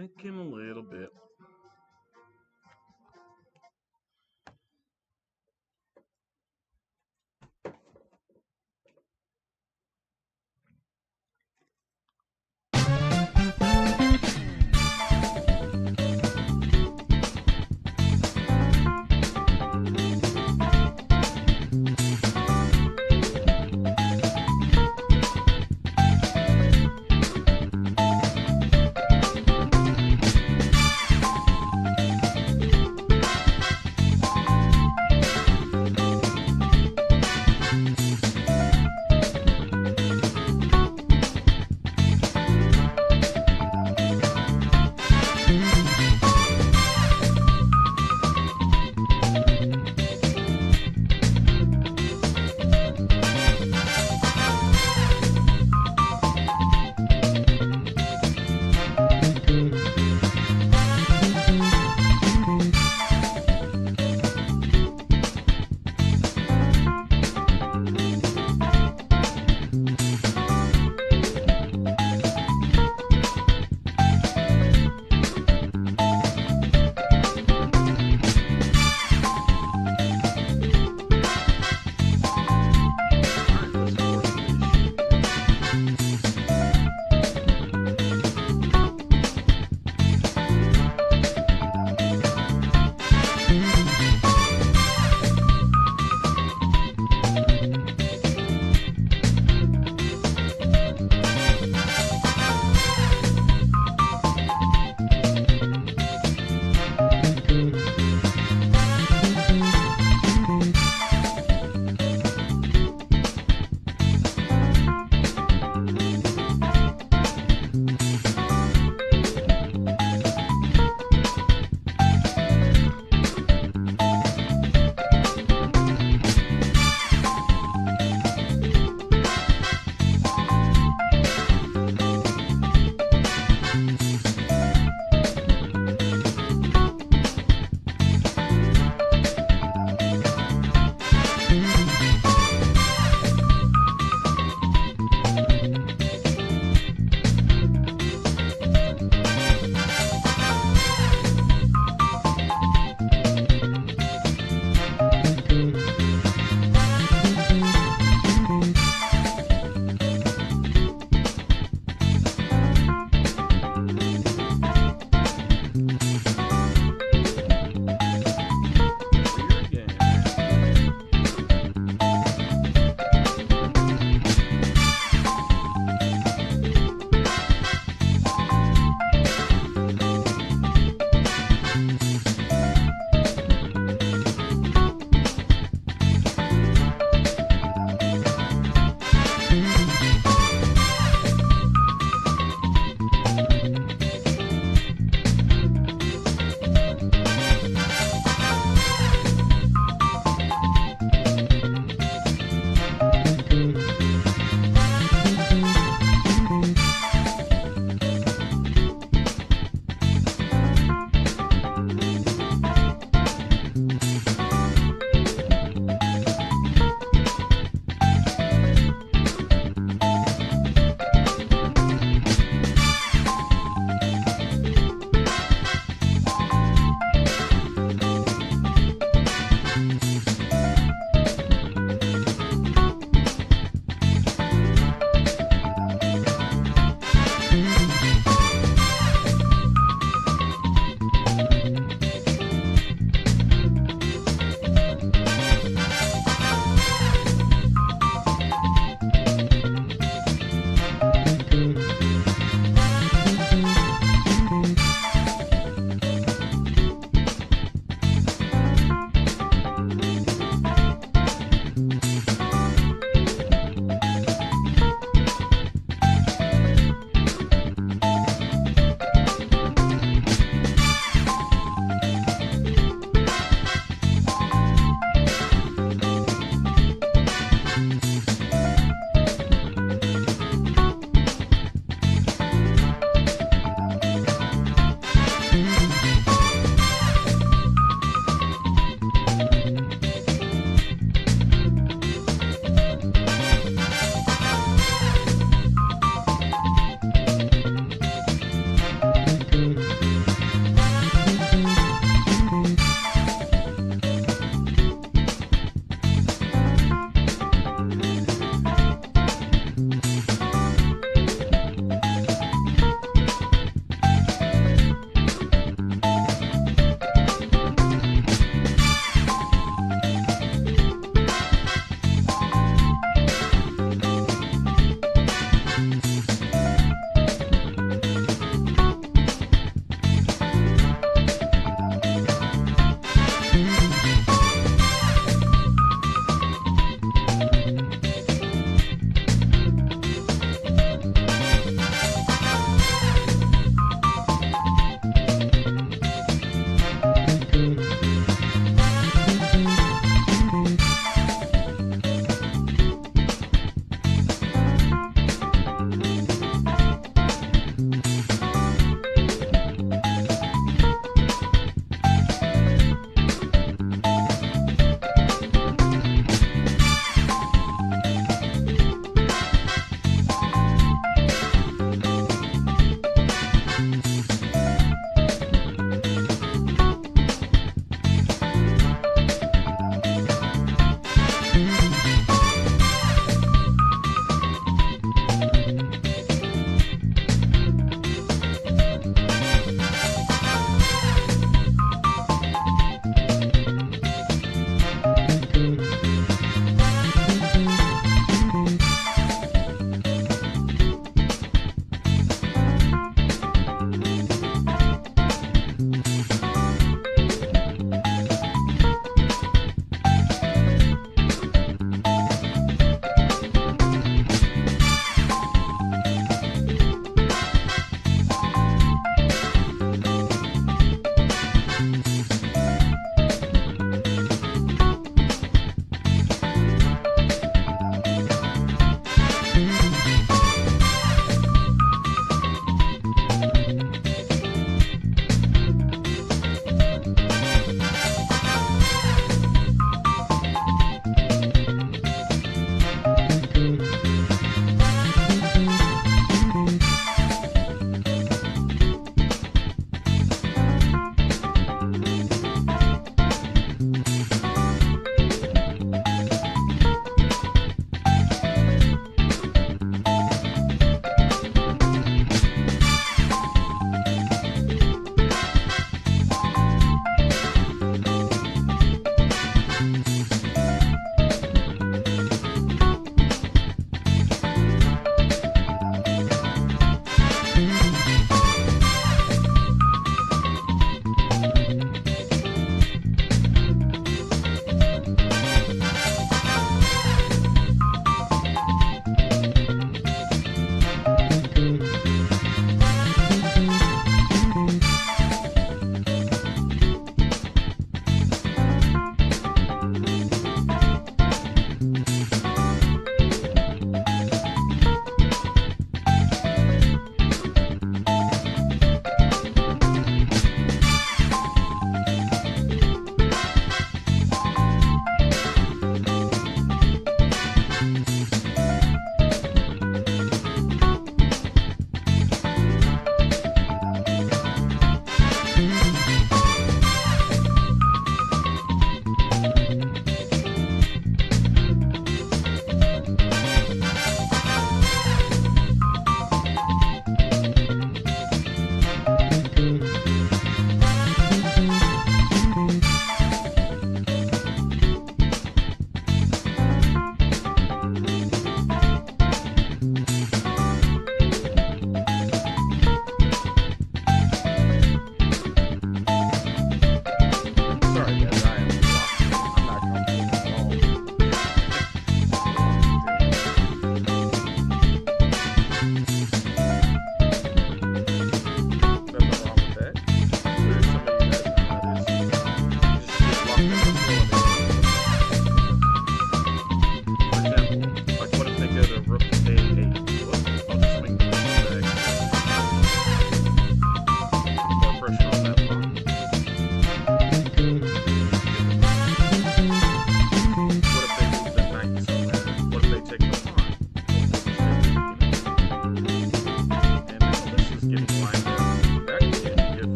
Thinking a little bit.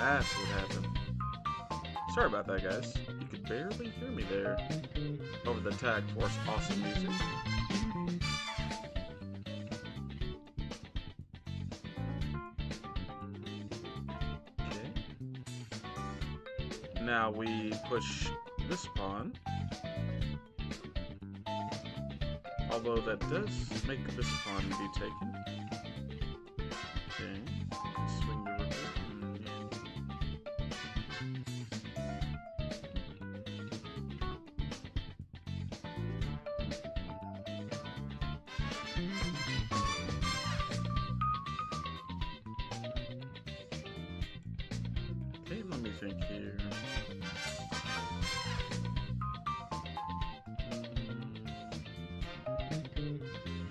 That's what happened. Sorry about that, guys. You could barely hear me there over the Tag Force awesome music. Okay. Now we push this pawn. Although that does make this pawn be taken. Okay. Swing the rook. Okay, let me think here.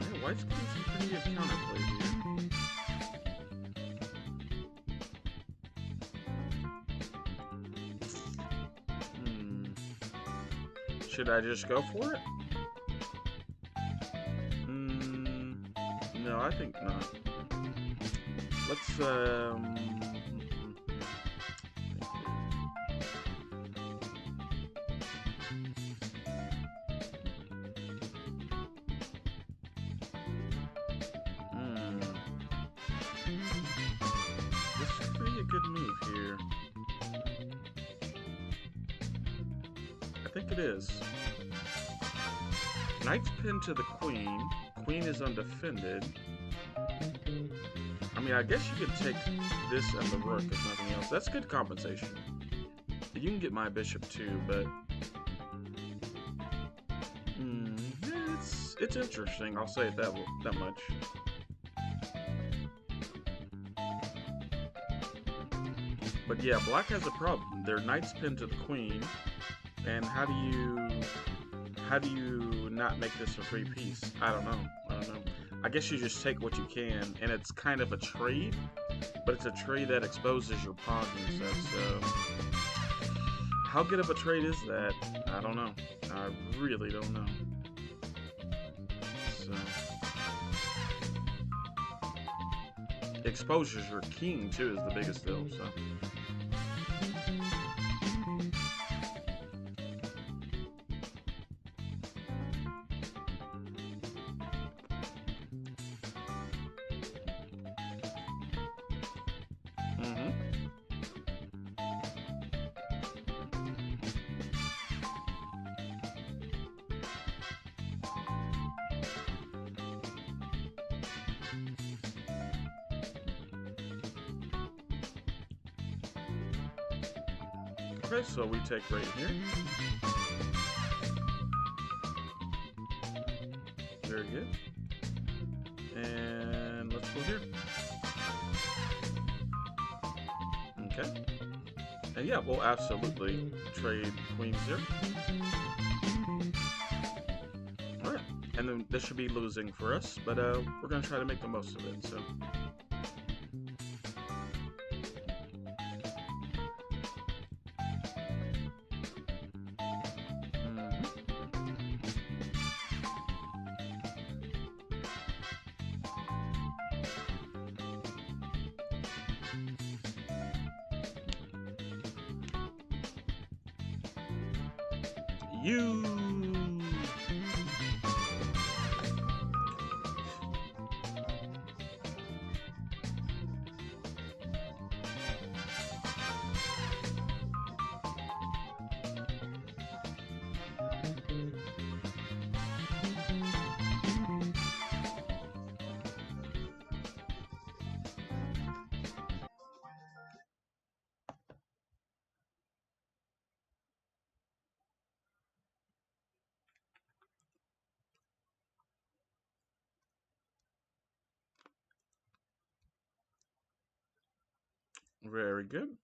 Yeah, white's getting some pretty good counterplay here. Should I just go for it? No, I think not. Let's, this could be a good move here. I think it is. Knight's pinned to the queen. Queen is undefended. I mean, I guess you could take this and the rook if nothing else. That's good compensation. You can get my bishop too, but yeah, it's interesting. I'll say it that much. But yeah, black has a problem. Their knight's pinned to the queen, and how do you not make this a free piece? I don't know. I guess you just take what you can, and it's kind of a trade, but it's a trade that exposes your pawns and stuff, so how good of a trade is that? I don't know. I really don't know. So exposes your king too is the biggest deal, so. Okay, so we take right here. Very good. And let's go here. Okay. And yeah, we'll absolutely trade queens here. Alright. And then this should be losing for us, but we're going to try to make the most of it, so. You. Very good.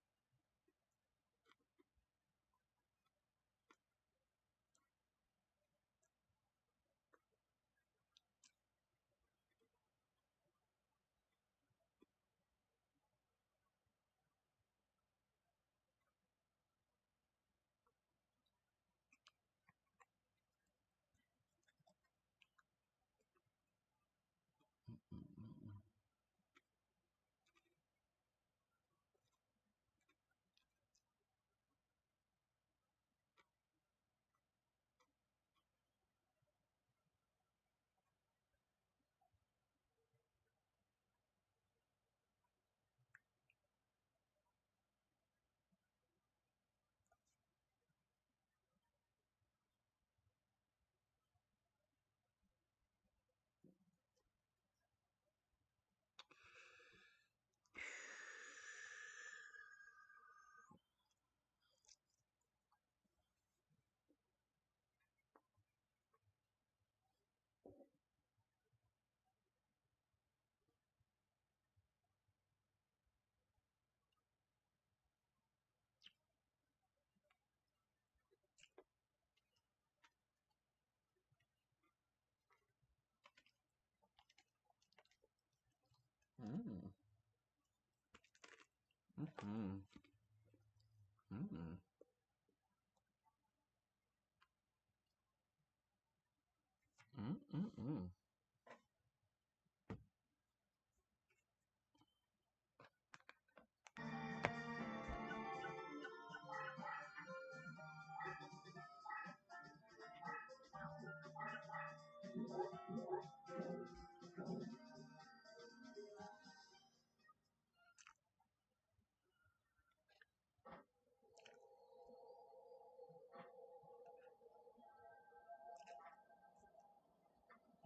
Mm. Mm-hmm. Mm. Mm-mm-mm.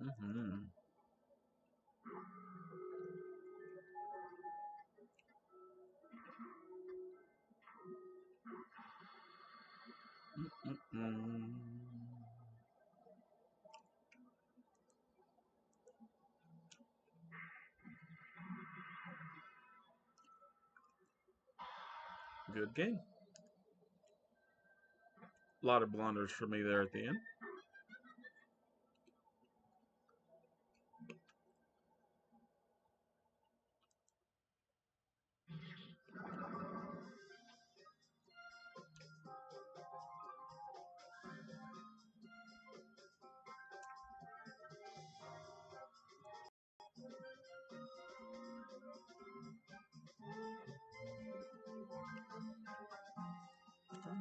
Mm-hmm. Mm-mm. Good game. A lot of blunders for me there at the end.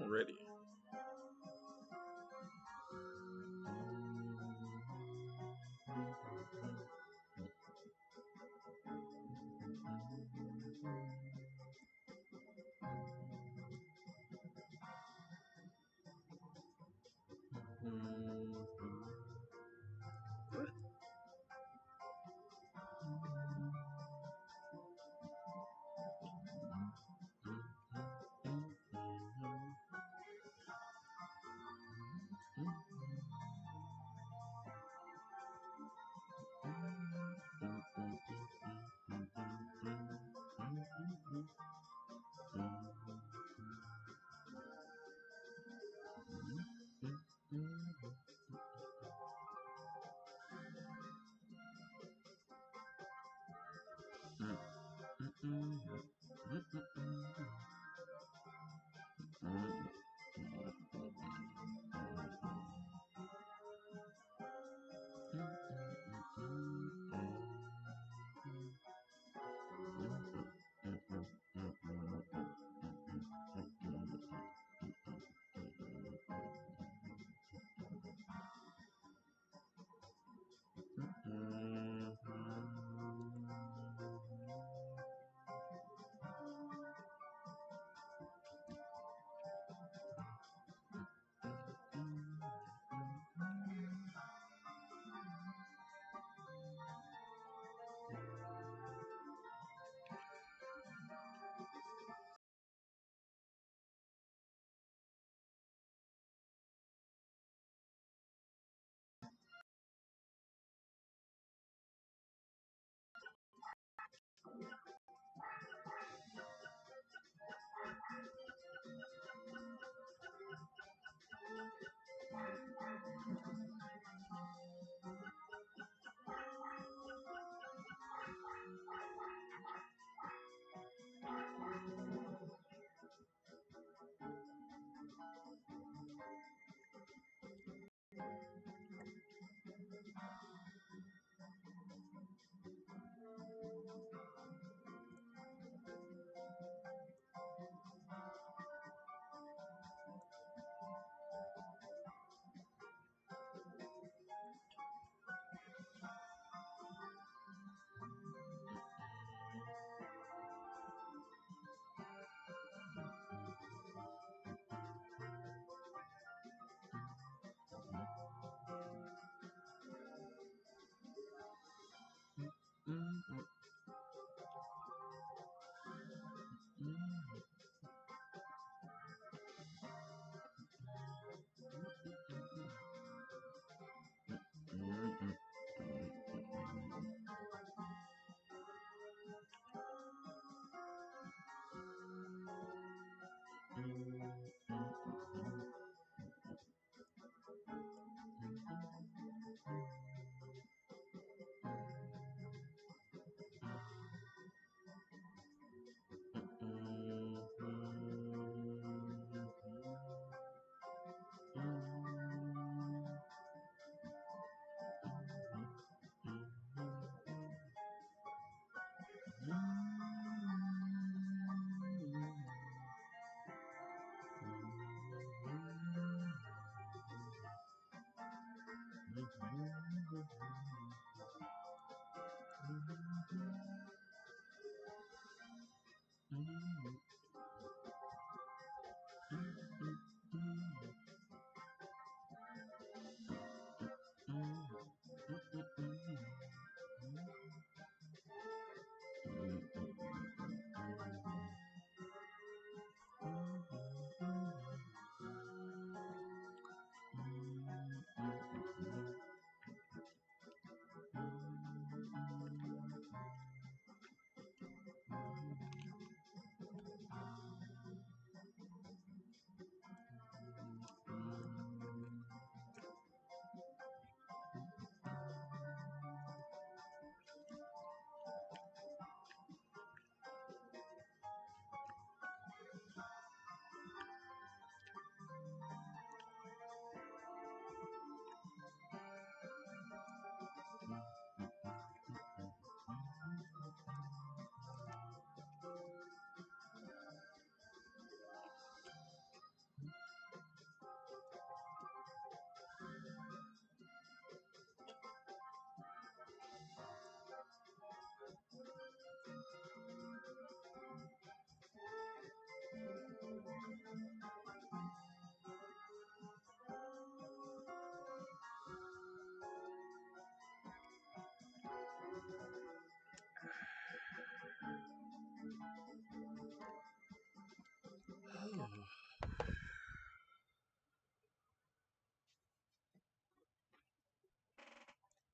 Already.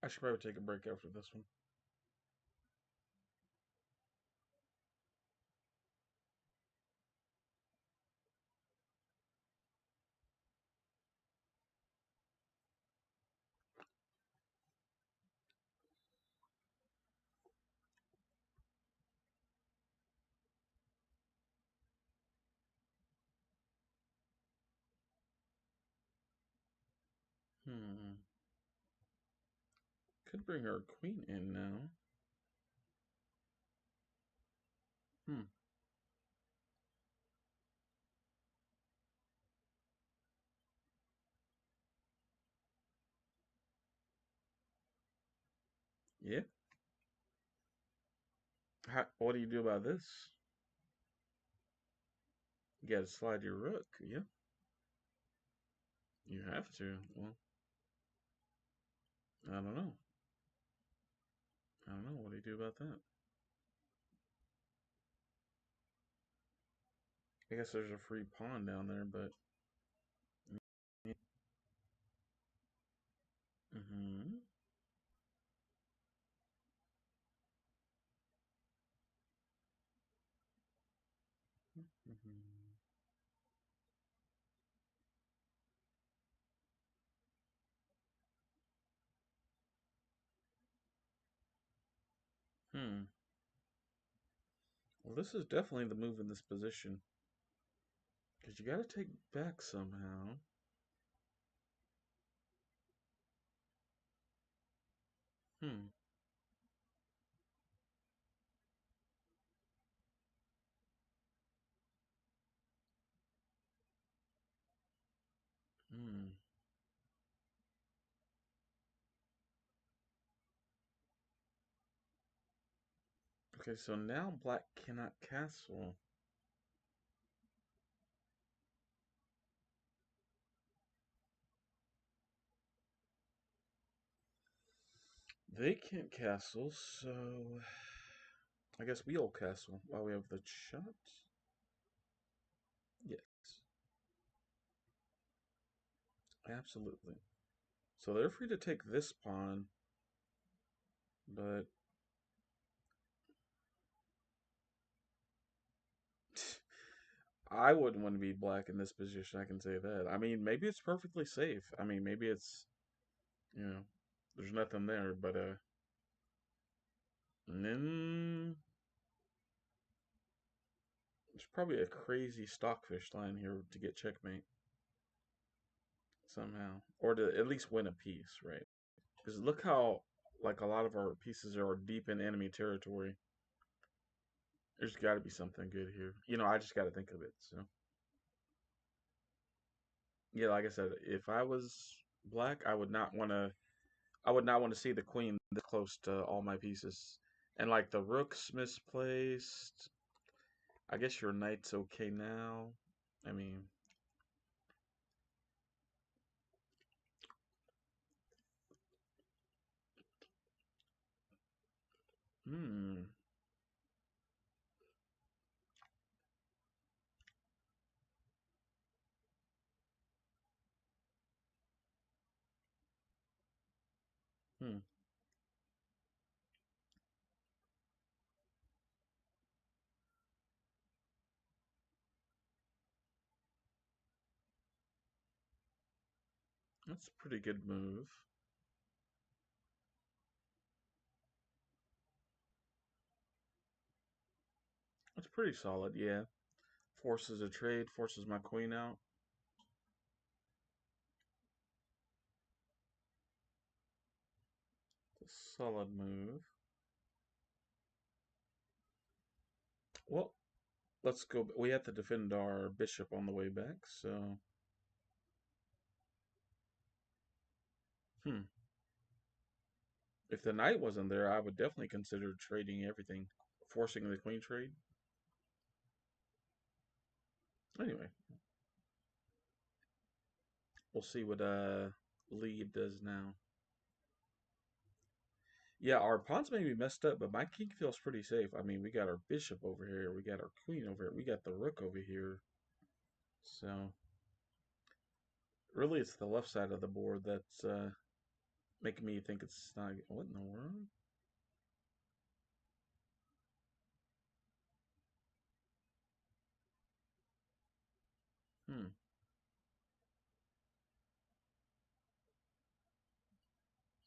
I should probably take a break after this one. Hmm. Could bring our queen in now. Hmm. Yeah. What do you do about this? You gotta slide your rook. Yeah. You have to. Well, I don't know. I don't know. What do you do about that? I guess there's a free pawn down there, but. Mm-hmm. Mm-hmm. Hmm. Well, this is definitely the move in this position. Because you gotta take back somehow. Hmm. Hmm. Okay, so now black cannot castle. They can't castle, so I guess we'll castle while we have the shot. Yes, absolutely. So they're free to take this pawn, but I wouldn't want to be black in this position, I can say that. I mean, maybe it's perfectly safe. I mean, maybe it's, you know, there's nothing there, but and then there's probably a crazy stockfish line here to get checkmate somehow, or to at least win a piece, right? Because look how like a lot of our pieces are deep in enemy territory. There's got to be something good here. I just got to think of it. So yeah, like I said, if I was black, I would not want to. I would not want to see the queen this close to all my pieces. And like the rook's misplaced. I guess your knight's okay now. I mean, hmm, hmm. That's a pretty good move. That's pretty solid, yeah. Forces a trade, forces my queen out. It's a solid move. Well, let's go. We have to defend our bishop on the way back, so. Hmm. If the knight wasn't there, I would definitely consider trading everything, forcing the queen trade. Anyway, we'll see what Lee does now. Yeah, our pawns may be messed up, but my king feels pretty safe. I mean, we got our bishop over here, we got our queen over here, we got the rook over here. So really, it's the left side of the board that's Making me think it's not. What in the world? Hmm.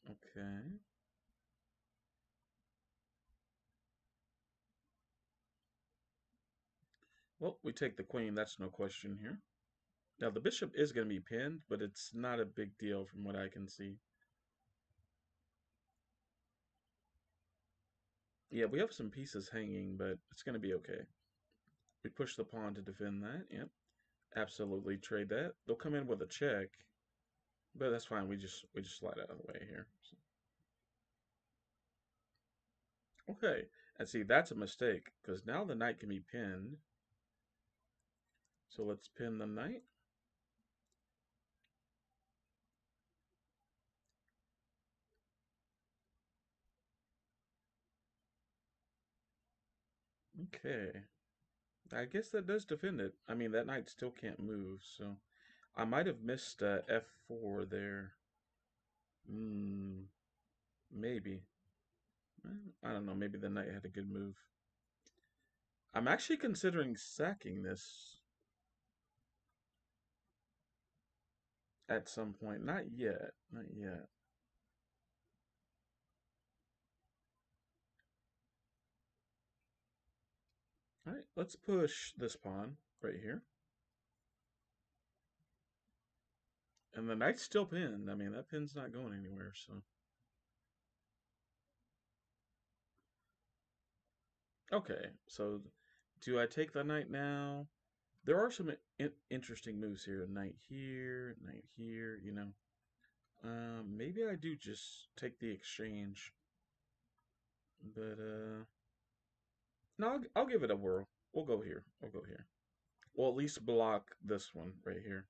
Okay. Well, we take the queen. That's no question here. Now, the bishop is going to be pinned, but it's not a big deal from what I can see. Yeah, we have some pieces hanging, but it's going to be okay. We push the pawn to defend that. Yep. Absolutely trade that. They'll come in with a check, but that's fine. We just slide out of the way here. So, okay. And see, that's a mistake because now the knight can be pinned. So let's pin the knight. Okay. I guess that does defend it. I mean, that knight still can't move, so I might have missed f4 there. Hmm, maybe. I don't know. Maybe the knight had a good move. I'm actually considering sacking this at some point. Not yet. Not yet. All right, let's push this pawn right here. And the knight's still pinned. I mean, that pin's not going anywhere, so. Okay, so do I take the knight now? There are some interesting moves here. Knight here, you know. Maybe I do just take the exchange. But, no, I'll give it a whirl. We'll go here. We'll go here. We'll at least block this one right here.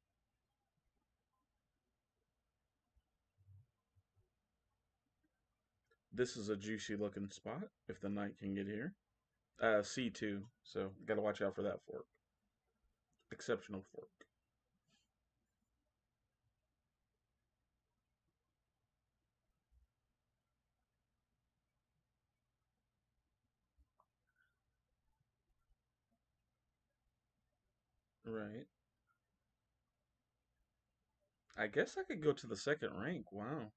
This is a juicy looking spot if the knight can get here. C2, so gotta watch out for that fork. Exceptional fork. Right. I guess I could go to the second rank. Wow.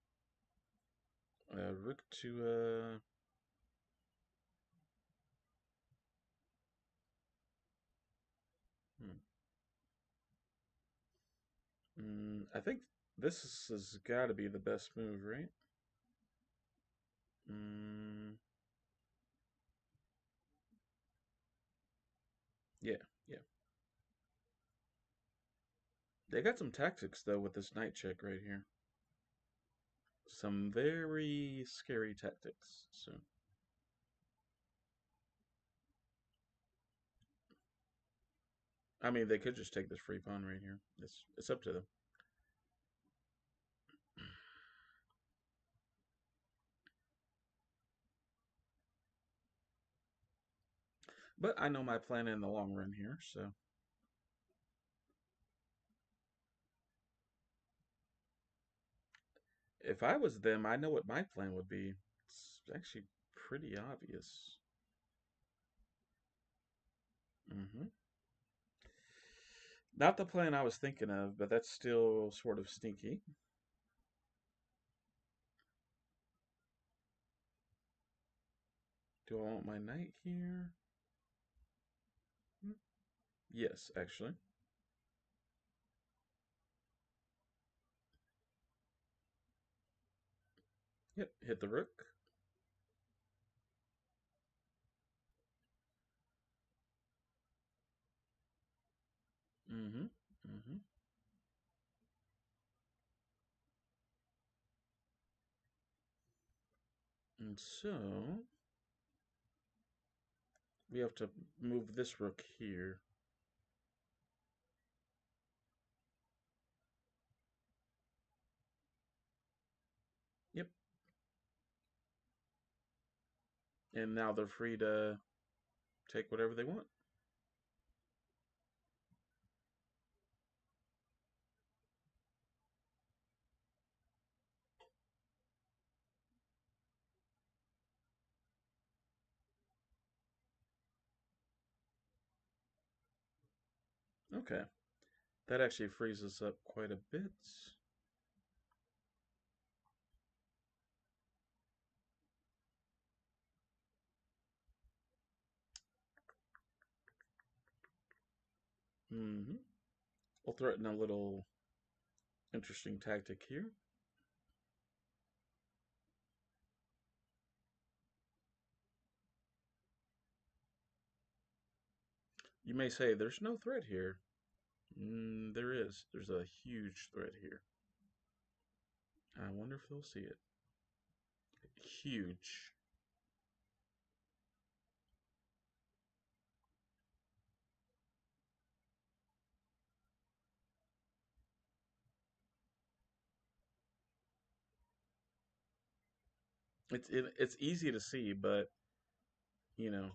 Rook to hmm. I think this has got to be the best move, right? Mm, yeah, yeah. They got some tactics though with this knight check right here. Some very scary tactics. So I mean, they could just take this free pawn right here. It's up to them. But I know my plan in the long run here, so if I was them, I know what my plan would be. It's actually pretty obvious. Hmm. Not the plan I was thinking of, but that's still sort of sneaky. Do I want my knight here? Hmm. Yes, actually. Yep, hit the rook. Mm-hmm. Mm-hmm. And so we have to move this rook here. Yep. And now they're free to take whatever they want. Okay. That actually frees us up quite a bit. Mm-hmm. We'll threaten a little interesting tactic here. You may say, there's no threat here. There is. There's a huge threat here. I wonder if they'll see it. Huge. It's easy to see, but you know.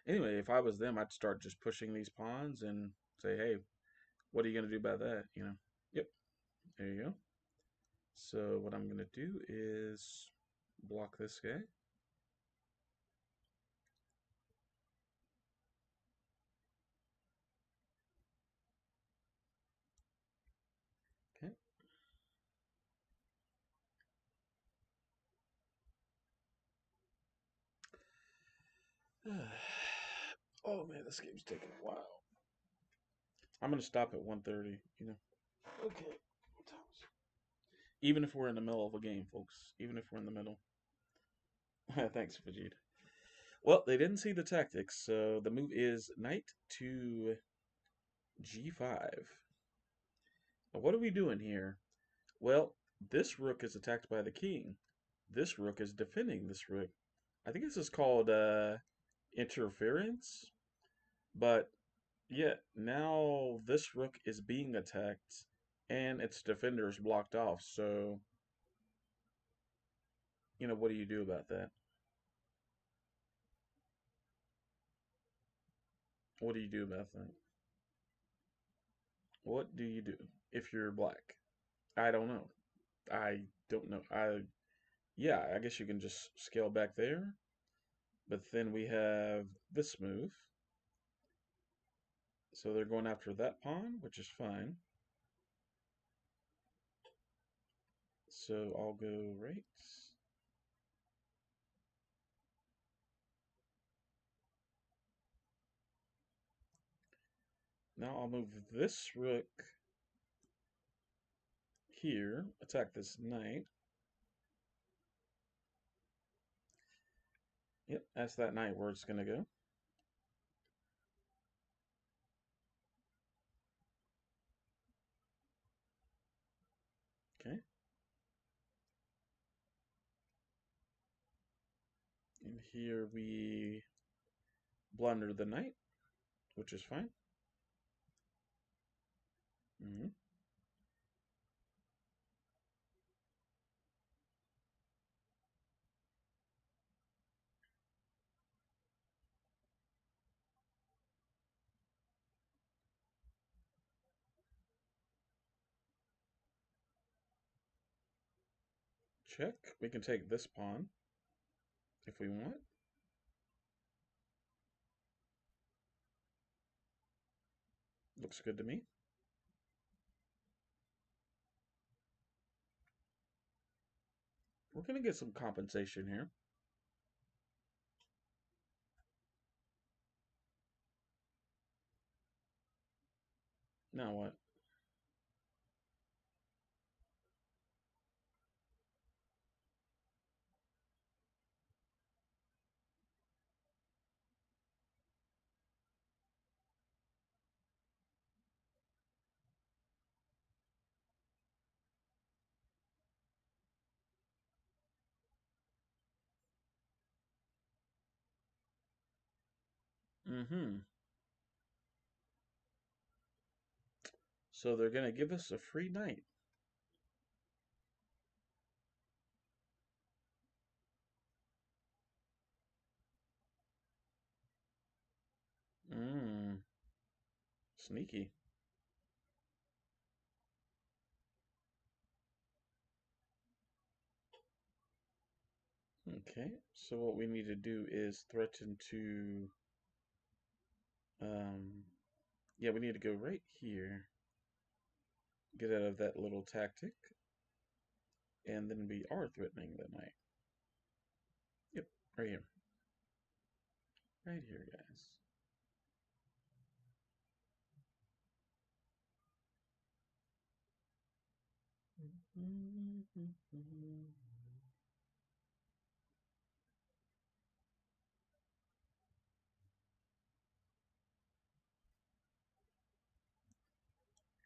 Anyway, if I was them, I'd start just pushing these pawns and say, "Hey, what are you gonna do about that?" You know. Yep. There you go. So what I'm gonna do is block this guy. Okay. Oh man, this game's taking a while. I'm gonna stop at 1:30. You know. Okay. Even if we're in the middle of a game, folks. Even if we're in the middle. Thanks, Vegeta. Well, they didn't see the tactics, so the move is knight to g5. Now, what are we doing here? Well, this rook is attacked by the king. This rook is defending this rook. I think this is called interference. But yeah, now this rook is being attacked and its defender is blocked off. So, what do you do about that? What do you do about that? What do you do if you're black? I don't know. I don't know. Yeah, I guess you can just scale back there. But then we have this move. So they're going after that pawn, which is fine. So I'll go right. Now I'll move this rook here, attack this knight. Yep, that's that knight where it's going to go. Okay. And here we blunder the knight, which is fine. Mm-hmm. Check. We can take this pawn if we want. Looks good to me. We're going to get some compensation here. Now what? Mm-hmm. So they're going to give us a free knight. Mmm. Sneaky. Okay, so what we need to do is threaten to, yeah, we need to go right here, get out of that little tactic, and then we are threatening the knight. Yep, right here. Right here, guys.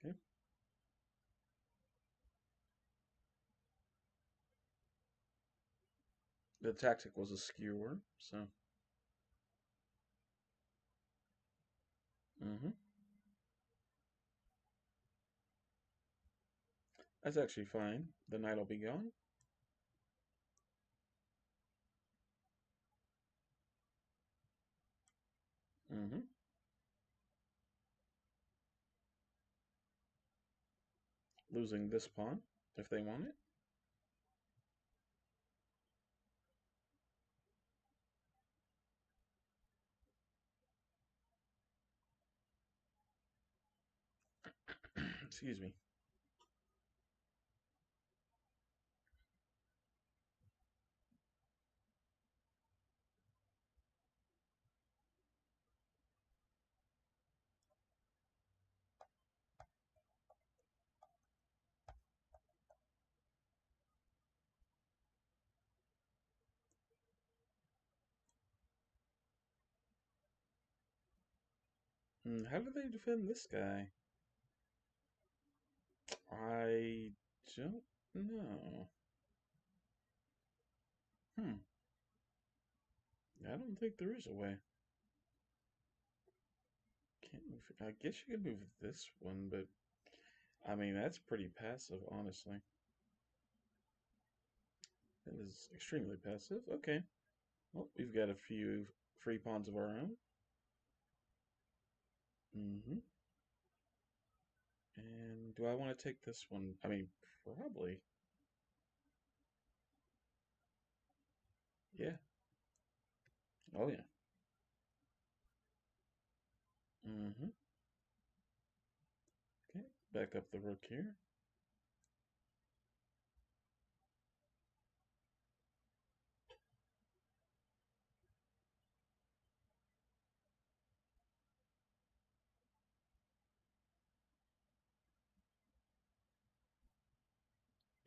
Okay. The tactic was a skewer, so. That's actually fine. The knight will be gone. Losing this pawn, if they want it. Excuse me. How do they defend this guy? I don't know. Hmm. I don't think there is a way. Can't move. I guess you could move this one, but I mean that's pretty passive, honestly. That is extremely passive. Okay. Well, we've got a few free pawns of our own. And do I want to take this one? I mean, probably. Yeah. Oh yeah. Mm-hmm. Okay. Back up the rook here.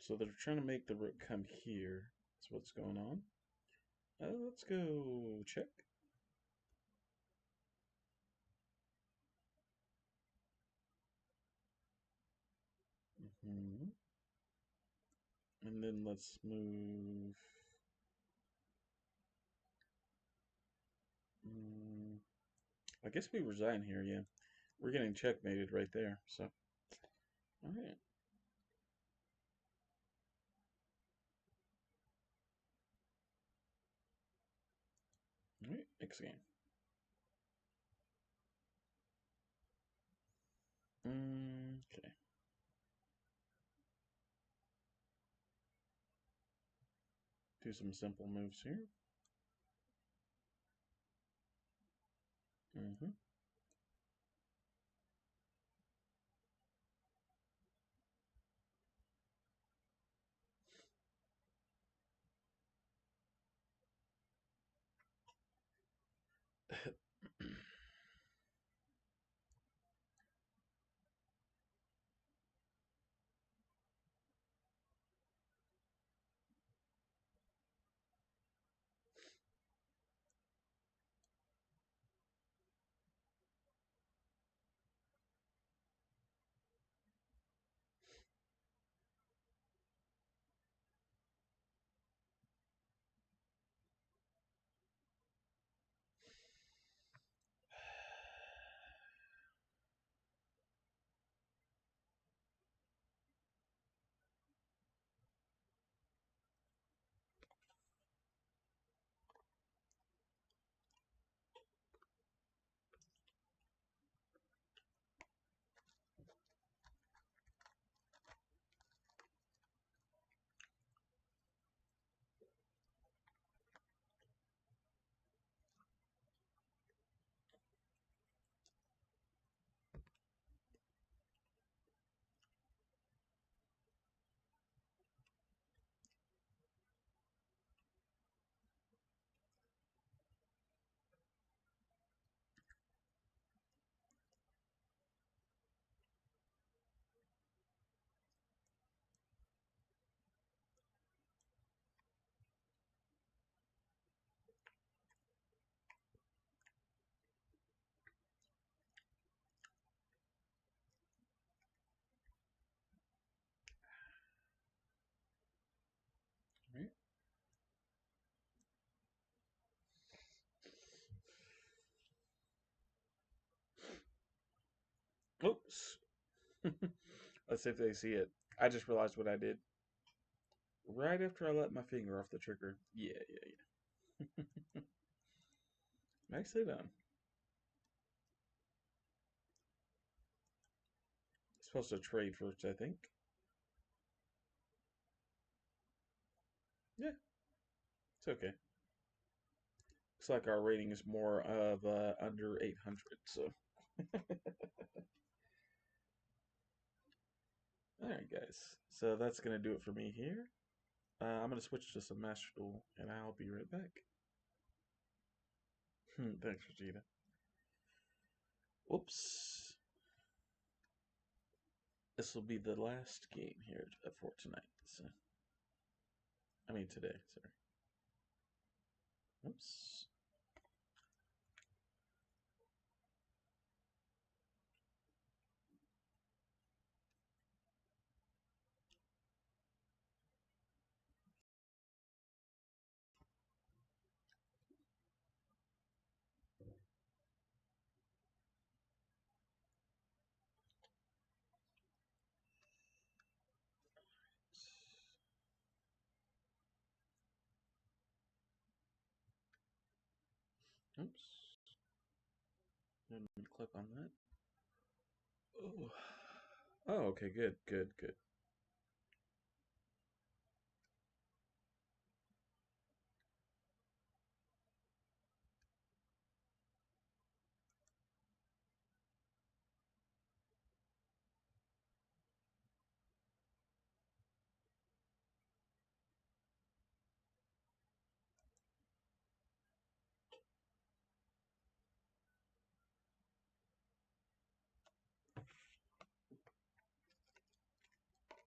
So they're trying to make the rook come here. That's what's going on. Let's go check. And then let's move. I guess we resign here, yeah. We're getting checkmated right there, so. Alright. Alright, next game. Okay. Do some simple moves here. Oops. Let's see if they see it. I just realized what I did. Right after I let my finger off the trigger. Yeah, yeah, yeah. Nicely done. Supposed to trade first, I think. Yeah, it's okay. Looks like our rating is more of under 800, so. Alright, guys. So that's going to do it for me here. I'm going to switch to some Master Duel, and I'll be right back. Thanks, Regina. Whoops. This will be the last game here for tonight. So, I mean today, sorry. Oops. Oops. Let me click on that. Oh. Oh, okay, good, good, good.